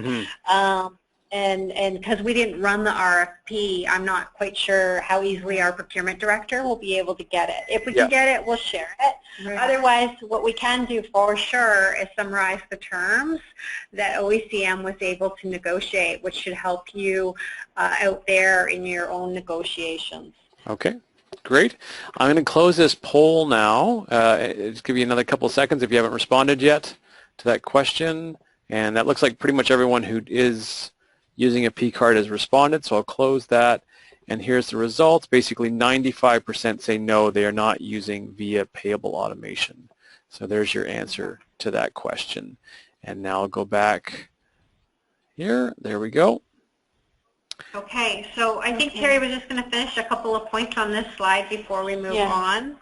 And because we didn't run the RFP, I'm not quite sure how easily our procurement director will be able to get it. If we can get it, we'll share it. Right. Otherwise, what we can do for sure is summarize the terms that OECM was able to negotiate, which should help you out there in your own negotiations. Okay, great. I'm going to close this poll now. Just give you another couple of seconds if you haven't responded yet to that question. And that looks like pretty much everyone who is using a P-card has responded, so I'll close that. And here's the results. Basically 95% say no, they are not using via payable automation. So there's your answer to that question. And now I'll go back here. There we go. Okay, so I think Terry was just going to finish a couple of points on this slide before we move on.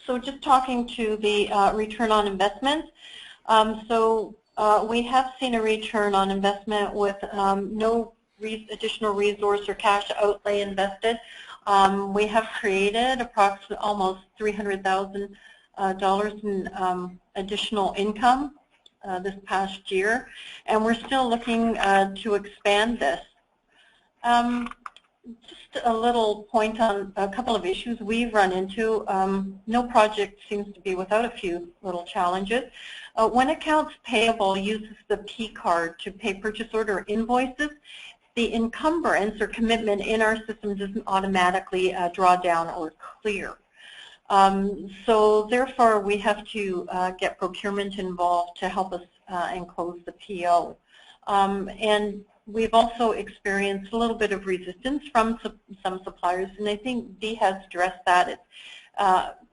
So just talking to the return on investment. We have seen a return on investment with no additional resource or cash outlay invested. We have created approximately almost $300,000 in additional income this past year, and we're still looking to expand this. Just a little point on a couple of issues we've run into. No project seems to be without a few little challenges. When accounts payable uses the P card to pay purchase order invoices, the encumbrance or commitment in our system doesn't automatically draw down or clear. So therefore, we have to get procurement involved to help us and close the PO. And we've also experienced a little bit of resistance from some suppliers, and I think Dee has addressed that. It's,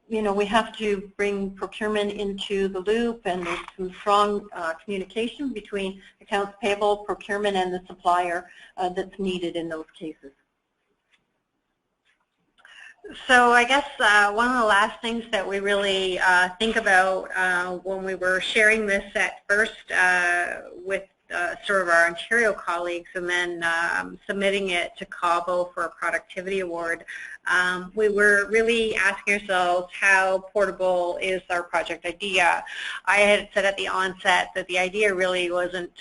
you know, we have to bring procurement into the loop, and there's some strong communication between accounts payable, procurement, and the supplier that's needed in those cases. So I guess one of the last things that we really think about when we were sharing this at first with sort of our Ontario colleagues and then submitting it to CABO for a productivity award, we were really asking ourselves how portable is our project idea. I had said at the onset that the idea really wasn't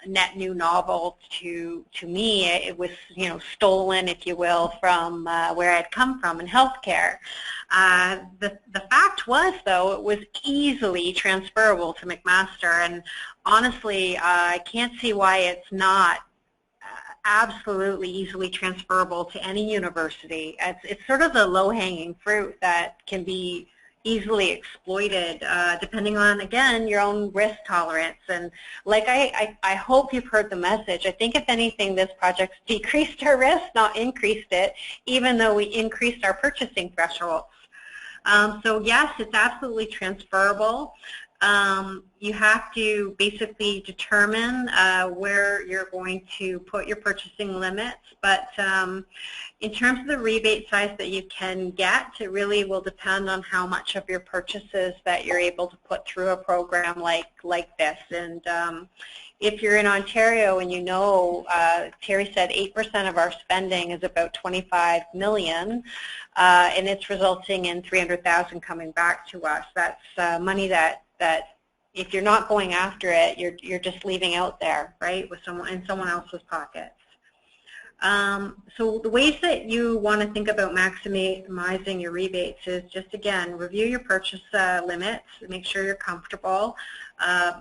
net new novel to me. It was, you know, stolen, if you will, from where I'd come from in healthcare. The fact was, though, it was easily transferable to McMaster, and honestly, I can't see why it's not absolutely easily transferable to any university. It's sort of the low-hanging fruit that can be easily exploited depending on, again, your own risk tolerance. And like I hope you've heard the message. I think if anything, this project's decreased our risk, not increased it, even though we increased our purchasing thresholds. So yes, it's absolutely transferable. You have to basically determine where you're going to put your purchasing limits, but in terms of the rebate size that you can get, it really will depend on how much of your purchases that you're able to put through a program like this. And if you're in Ontario and you know, Terry said 8% of our spending is about $25 million, and it's resulting in $300,000 coming back to us. That's money that if you're not going after it, you're just leaving out there, right, with someone in someone else's pockets. So the ways that you want to think about maximizing your rebates is just, again, review your purchase limits, make sure you're comfortable,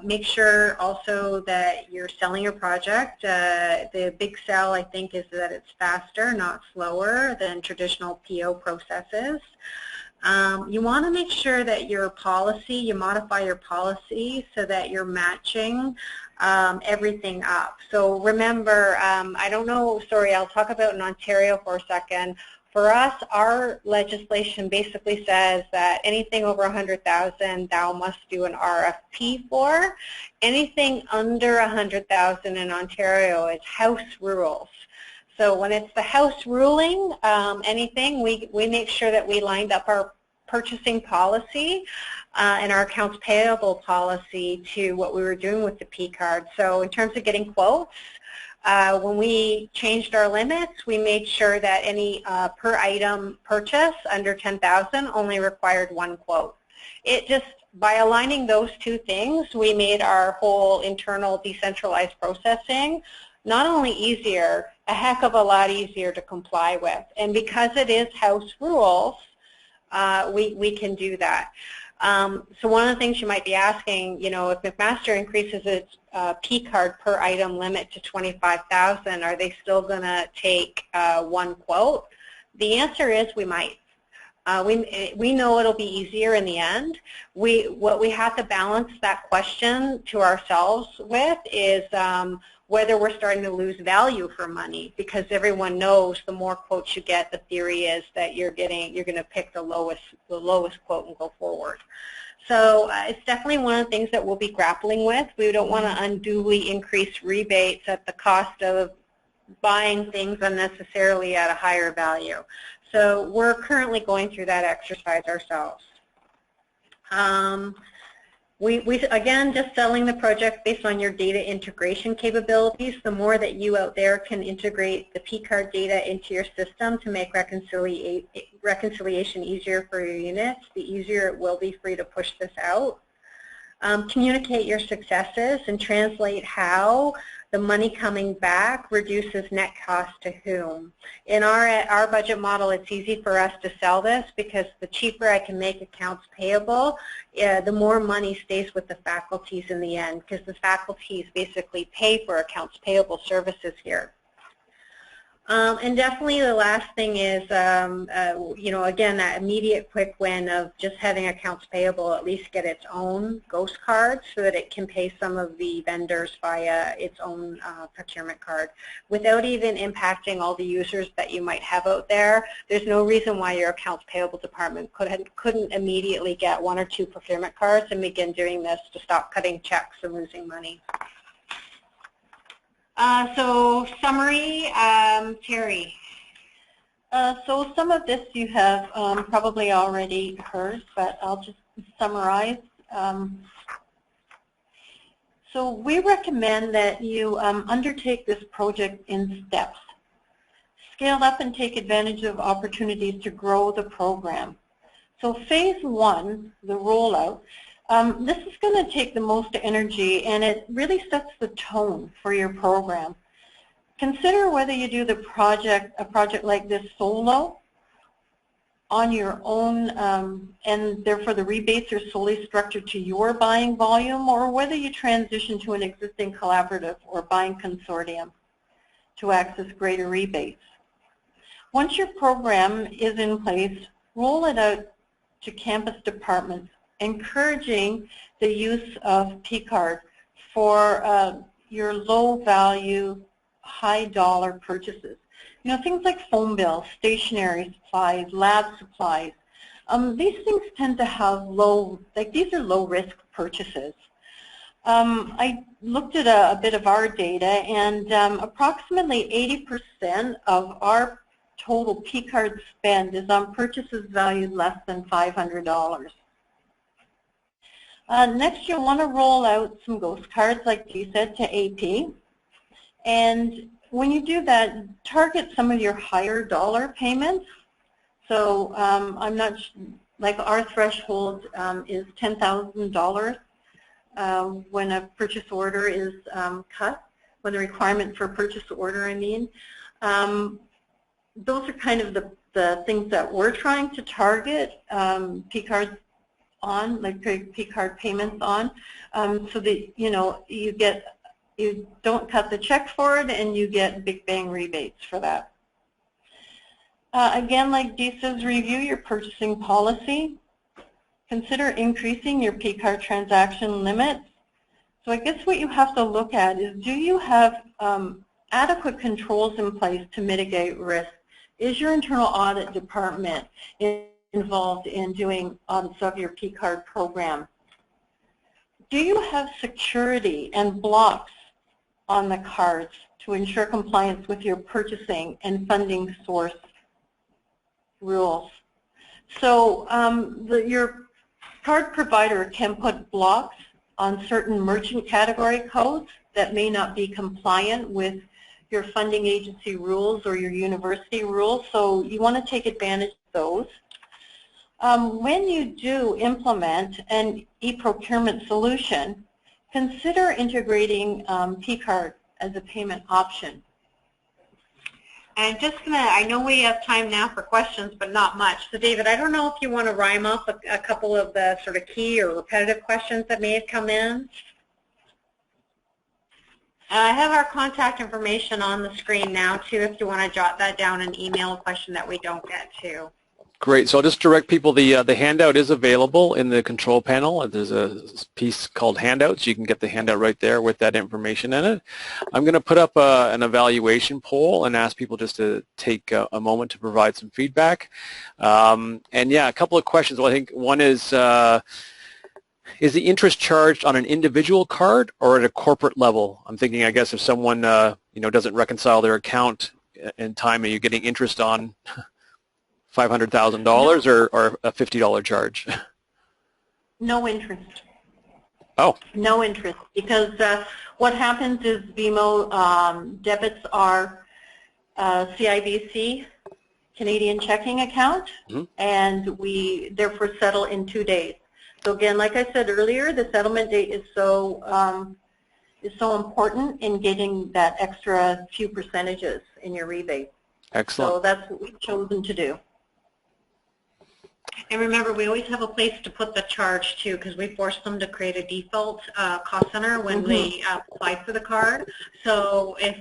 make sure also that you're selling your project. The big sell, I think, is that it's faster, not slower than traditional PO processes. You want to make sure that your policy, you modify your policy so that you're matching everything up. So remember, I don't know, sorry, I'll talk about in Ontario for a second. For us, our legislation basically says that anything over 100,000, thou must do an RFP for. Anything under 100,000 in Ontario is house rules. So when it's the house ruling anything, we make sure that we lined up our purchasing policy and our accounts payable policy to what we were doing with the P card. So in terms of getting quotes, when we changed our limits, we made sure that any per item purchase under 10,000 only required one quote. It just, by aligning those two things, we made our whole internal decentralized processing not only easier, a heck of a lot easier to comply with. And because it is house rules, we can do that. So one of the things you might be asking, you know, if McMaster increases its P card per item limit to 25,000, are they still going to take one quote? The answer is we might. We know it'll be easier in the end. What we have to balance that question to ourselves with is whether we're starting to lose value for money, because everyone knows the more quotes you get, the theory is that you're going to pick the lowest quote and go forward. So it's definitely one of the things that we'll be grappling with. We don't want to unduly increase rebates at the cost of buying things unnecessarily at a higher value. So we're currently going through that exercise ourselves. We again, just selling the project based on your data integration capabilities. The more that you out there can integrate the P-card data into your system to make reconciliation easier for your units, the easier it will be for you to push this out. Communicate your successes and translate how the money coming back reduces net cost to whom. In our budget model, it's easy for us to sell this because the cheaper I can make accounts payable, the more money stays with the faculties in the end, because the faculties basically pay for accounts payable services here. And definitely the last thing is, you know, again, that immediate quick win of just having accounts payable at least get its own ghost card so that it can pay some of the vendors via its own procurement card without even impacting all the users that you might have out there. There's no reason why your accounts payable department couldn't immediately get 1 or 2 procurement cards and begin doing this to stop cutting checks and losing money. So summary, Terry. So some of this you have probably already heard, but I'll just summarize. So we recommend that you undertake this project in steps. Scale up and take advantage of opportunities to grow the program. So phase 1, the rollout, this is going to take the most energy, and it really sets the tone for your program. Consider whether you do a project like this solo, on your own, and therefore the rebates are solely structured to your buying volume, or whether you transition to an existing collaborative or buying consortium to access greater rebates. Once your program is in place, roll it out to campus departments, encouraging the use of P-card for your low-value, high-dollar purchases. You know, things like phone bills, stationery supplies, lab supplies. These things tend to have these are low-risk purchases. I looked at a bit of our data, and approximately 80% of our total P-card spend is on purchases valued less than $500. Next, you'll want to roll out some ghost cards, like you said, to AP. And when you do that, target some of your higher dollar payments. So I'm not, like our threshold is $10,000 when a purchase order is cut, when the requirement for a purchase order, I mean. Those are kind of the things that we're trying to target P-cards on, like P-card payments on, so that you don't cut the check for it and you get big bang rebates for that. Again, like Dee says, review your purchasing policy. Consider increasing your P-card transaction limits. So I guess what you have to look at is, do you have adequate controls in place to mitigate risk? Is your internal audit department involved in doing audits of your P-card program? Do you have security and blocks on the cards to ensure compliance with your purchasing and funding source rules? So your card provider can put blocks on certain merchant category codes that may not be compliant with your funding agency rules or your university rules, so you want to take advantage of those. When you do implement an e-procurement solution, consider integrating P-card as a payment option. And I know we have time now for questions, but not much. So David, I don't know if you want to rhyme up a couple of the sort of key or repetitive questions that may have come in. I have our contact information on the screen now, too, if you want to jot that down and email a question that we don't get to. Great. So I'll just direct people. The handout is available in the control panel. There's a piece called handouts. You can get the handout right there with that information in it. I'm going to put up an evaluation poll and ask people just to take a moment to provide some feedback. And yeah, a couple of questions. Well, I think one is the interest charged on an individual card or at a corporate level? I'm thinking, I guess, if someone doesn't reconcile their account in time, are you getting interest on $500,000 or a $50 charge? No interest. Oh, No interest, because what happens is BMO debits our CIBC, Canadian checking account, and we therefore settle in 2 days. So again, like I said earlier, the settlement date is so important in getting that extra few percentages in your rebate. excellent. So that's what we've chosen to do. And remember, we always have a place to put the charge too, because we force them to create a default cost center when they apply for the card. So if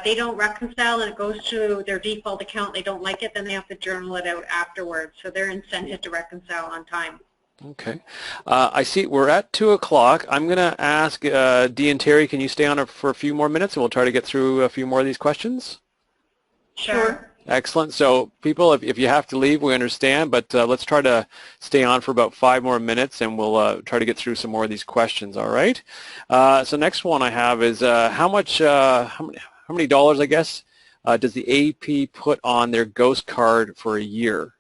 they don't reconcile and it goes to their default account, they don't like it, then they have to journal it out afterwards. So they're incented to reconcile on time. Okay. I see we're at 2 o'clock. I'm going to ask Dee and Terry, can you stay on for a few more minutes and we'll try to get through a few more of these questions? Sure. Excellent. So people, if you have to leave, we understand, but let's try to stay on for about 5 more minutes and we'll try to get through some more of these questions, all right? So next one I have is how many dollars, I guess, does the AP put on their Ghost card for a year?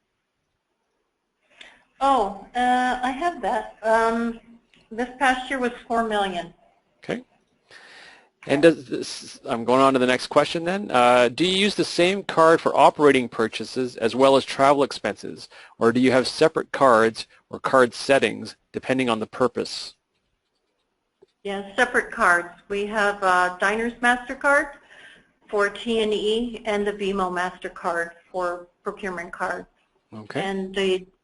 Oh, I have that. This past year was $4 million. Okay. And I'm going on to the next question then. Do you use the same card for operating purchases as well as travel expenses, or do you have separate cards or card settings depending on the purpose? Yeah, separate cards. We have Diners MasterCard for T&E and the BMO MasterCard for procurement cards. Okay. And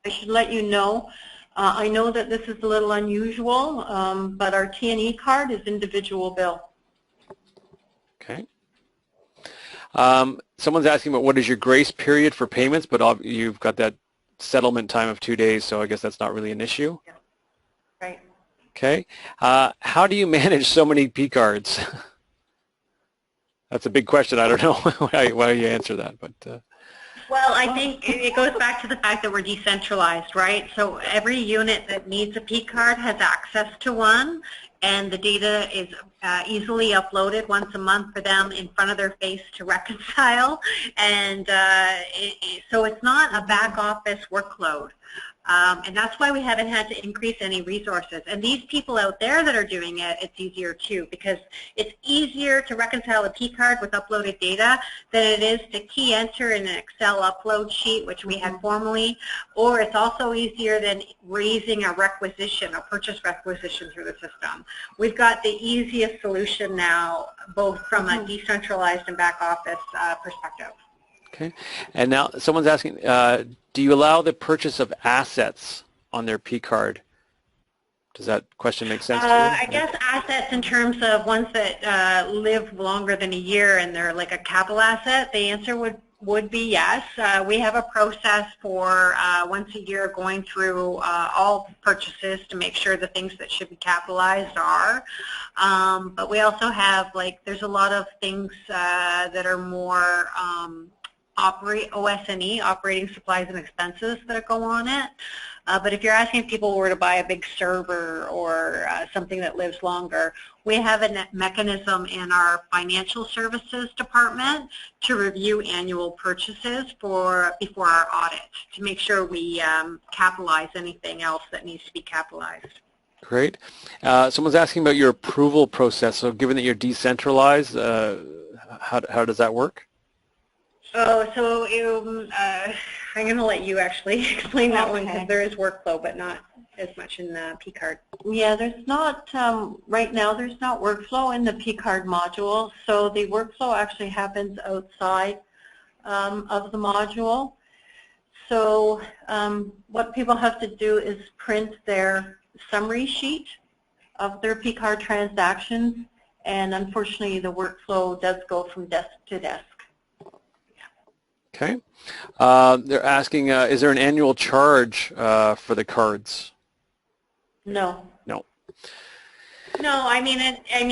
I should let you know, I know that this is a little unusual, but our T&E card is individual bill. Okay. Someone's asking about what is your grace period for payments, but you've got that settlement time of 2 days, so I guess that's not really an issue. Yeah. Right. Okay. How do you manage so many P cards? That's a big question. I don't know why you answer that, but. Well, I think it goes back to the fact that we're decentralized, right? So every unit that needs a P card has access to one, and the data is easily uploaded once a month for them in front of their face to reconcile. And so it's not a back office workload. And that's why we haven't had to increase any resources. And these people out there that are doing it, it's easier too, because it's easier to reconcile a P card with uploaded data than it is to key enter in an Excel upload sheet, which we had formerly, or it's also easier than raising a requisition, a purchase requisition through the system. We've got the easiest solution now, both from a decentralized and back office perspective. Okay. And now someone's asking, do you allow the purchase of assets on their P card? Does that question make sense to you? I guess assets in terms of ones that live longer than a year and they're like a capital asset, the answer would be yes. We have a process for once a year going through all purchases to make sure the things that should be capitalized are. But we also have, like, there's a lot of things that are more OS&E, operating supplies and expenses that go on it. But if you're asking if people were to buy a big server or something that lives longer, we have a mechanism in our financial services department to review annual purchases before our audit to make sure we capitalize anything else that needs to be capitalized. Great. Someone's asking about your approval process. So given that you're decentralized, how does that work? Oh, so I'm going to let you actually explain that one, because there is workflow, but not as much in the P card. Yeah, there's not, right now there's not workflow in the P card module, so the workflow actually happens outside of the module. So what people have to do is print their summary sheet of their P card transactions, and unfortunately the workflow does go from desk to desk. Okay. They're asking, is there an annual charge for the cards? No. No. No, I mean,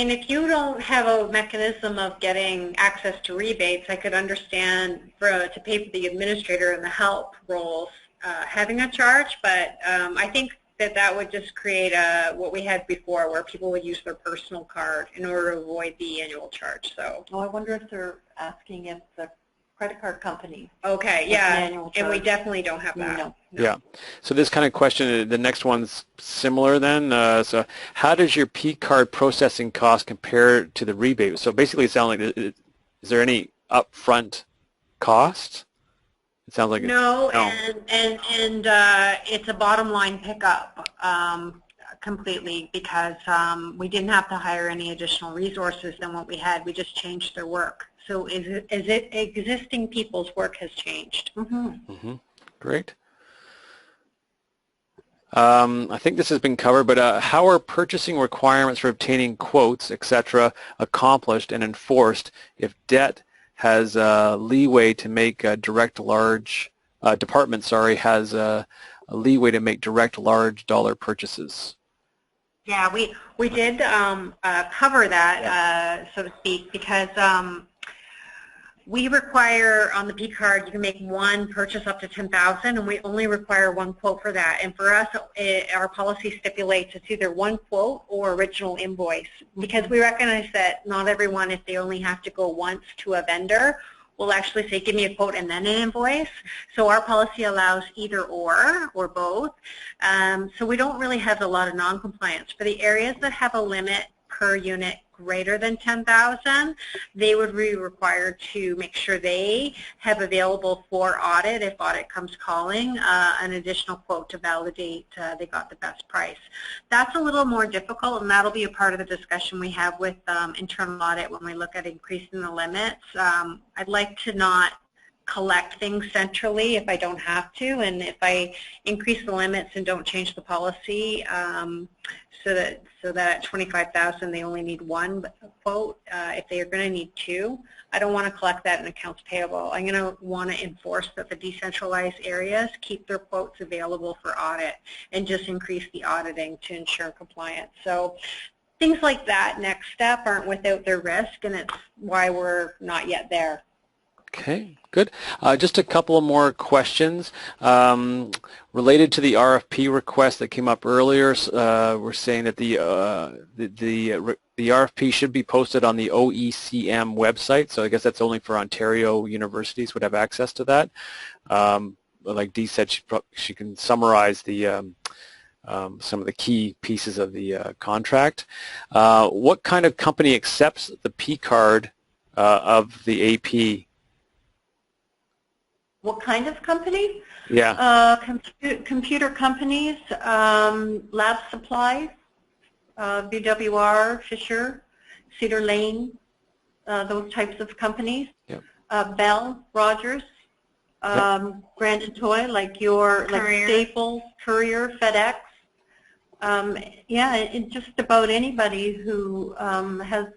if you don't have a mechanism of getting access to rebates, I could understand to pay for the administrator and the help roles having a charge, but I think that would just create what we had before, where people would use their personal card in order to avoid the annual charge. So. Oh, I wonder if they're asking if the credit card companies. Okay, An yeah, annual and we charge. definitely don't have that. No. Yeah. So this kind of question, the next one's similar then. So how does your P card processing cost compare to the rebate? So basically it sounds like, is there any upfront cost? It sounds like No, no. and it's a bottom line pickup completely because we didn't have to hire any additional resources than what we had. We just changed their work. So existing people's work has changed. Great. I think this has been covered, but how are purchasing requirements for obtaining quotes, etc., accomplished and enforced if debt has leeway to make direct large department? Sorry, has a leeway to make direct large dollar purchases. Yeah, we did cover that, so to speak, because we require on the P card you can make one purchase up to $10,000, and we only require one quote for that. And for us, our policy stipulates it's either one quote or original invoice, because we recognize that not everyone, if they only have to go once to a vendor, will actually say, give me a quote and then an invoice. So our policy allows either or both. So we don't really have a lot of non-compliance. For the areas that have a limit per unit greater than 10,000, they would be required to make sure they have available for audit, if audit comes calling, an additional quote to validate they got the best price. That's a little more difficult, and that'll be a part of the discussion we have with internal audit when we look at increasing the limits. I'd like to not collect things centrally if I don't have to, and if I increase the limits and don't change the policy so that at 25,000 they only need one quote, if they are going to need two, I don't want to collect that in accounts payable. I'm going to want to enforce that the decentralized areas keep their quotes available for audit and just increase the auditing to ensure compliance. So things like that, next step, aren't without their risk, and it's why we're not yet there. Okay, good. Just a couple of more questions related to the RFP request that came up earlier. We're saying that the RFP should be posted on the OECM website. So I guess that's only for Ontario universities would have access to that. Like Dee said, she can summarize the some of the key pieces of the contract. What kind of company accepts the P card of the AP? What kind of company? Yeah. Computer companies, lab supplies, BWR, Fisher, Cedar Lane, those types of companies. Yep. Bell, Rogers, Grand & Toy, like Staples, Courier, FedEx. Yeah, just about anybody who has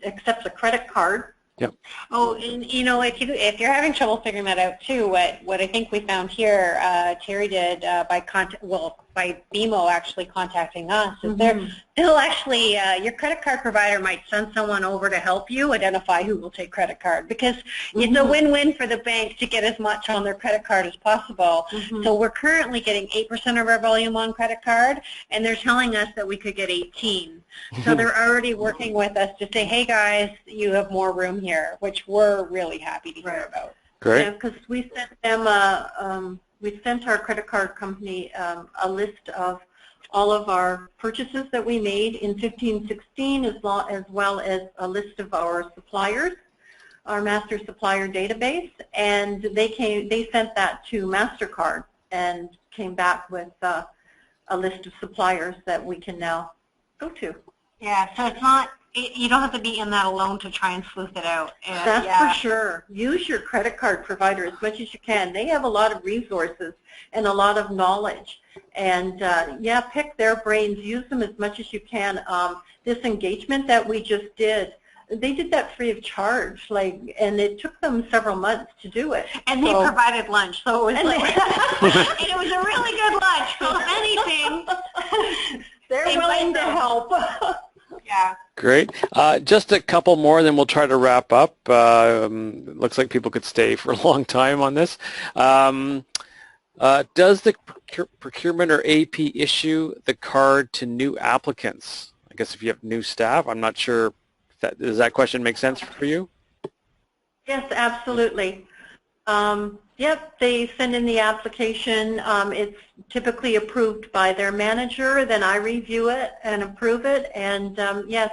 accepts a credit card. Yep. Oh, and you know, if you're having trouble figuring that out too, what I think we found here, Terry did by BMO actually contacting us, is they'll actually your credit card provider might send someone over to help you identify who will take credit card, because it's a win-win for the bank to get as much on their credit card as possible. So we're currently getting 8% of our volume on credit card, and they're telling us that we could get 18. So they're already working with us to say, hey guys, you have more room here, which we're really happy to hear about. Great. Yeah, because we sent them we sent our credit card company a list of all of our purchases that we made in 15-16, as well as a list of our suppliers, our master supplier database, and they sent that to MasterCard and came back with a list of suppliers that we can now go to. Yeah, so it's not, you don't have to be in that alone to try and sleuth it out. That's for sure. Use your credit card provider as much as you can. They have a lot of resources and a lot of knowledge. And yeah, pick their brains. Use them as much as you can. This engagement that we just did, they did that free of charge, and it took them several months to do it. And they provided lunch, so it was and it was a really good lunch. So if anything, they're willing to help. Yeah. Great. Just a couple more, then we'll try to wrap up. Looks like people could stay for a long time on this. Does the procurement or AP issue the card to new applicants? I guess if you have new staff, I'm not sure. Does that question make sense for you? Yes, absolutely. Yep, they send in the application. It's typically approved by their manager. Then I review it and approve it. And yes,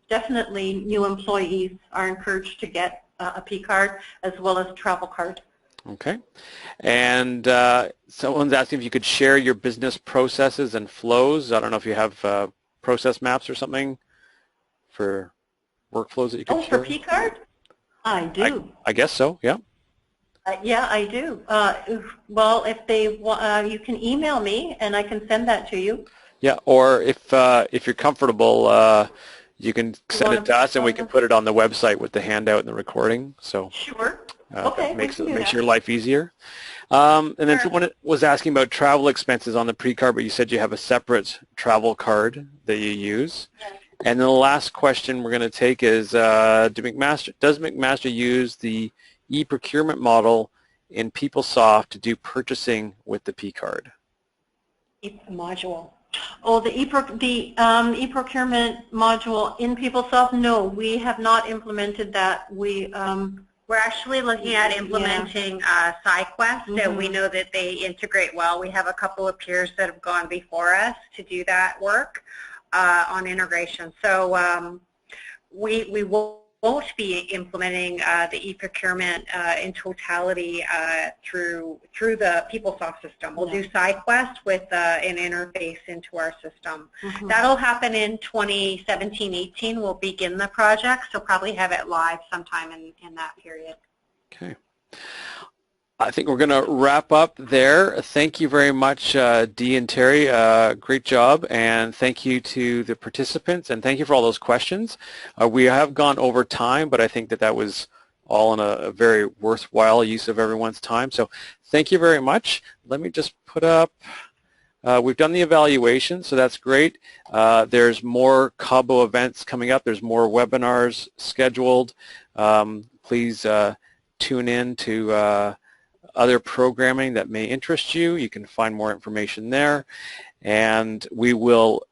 definitely new employees are encouraged to get a P card as well as a travel card. Okay. And someone's asking if you could share your business processes and flows. I don't know if you have process maps or something for workflows that you could share. For P card? I do. I guess so, yeah. Yeah, I do. Well, if they want, you can email me and I can send that to you. Yeah, or if you're comfortable, you can send it to us and we can put it on the website with the handout and the recording. So sure. Okay, that makes your life easier. And then someone was asking about travel expenses on the pre-card, but you said you have a separate travel card that you use. Yes. And then the last question we're going to take is, does McMaster use the e-procurement model in PeopleSoft to do purchasing with the P-card? Module. Oh, the e-procurement module in PeopleSoft? No, we have not implemented that. We're actually looking at implementing SciQuest, and we know that they integrate well. We have a couple of peers that have gone before us to do that work on integration. So we won't be implementing the e-procurement in totality through the PeopleSoft system. We'll do SciQuest with an interface into our system. That'll happen in 2017-18. We'll begin the project, so probably have it live sometime in that period. Okay. I think we're going to wrap up there. Thank you very much, Dee and Terry. Great job, and thank you to the participants, and thank you for all those questions. We have gone over time, but I think that was all in a very worthwhile use of everyone's time. So thank you very much. Let me just put up, we've done the evaluation, so that's great. There's more CABO events coming up. There's more webinars scheduled. Please tune in to other programming that may interest you. You can find more information there, and we will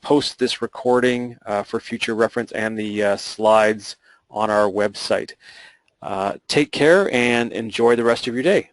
post this recording for future reference and the slides on our website. Take care and enjoy the rest of your day.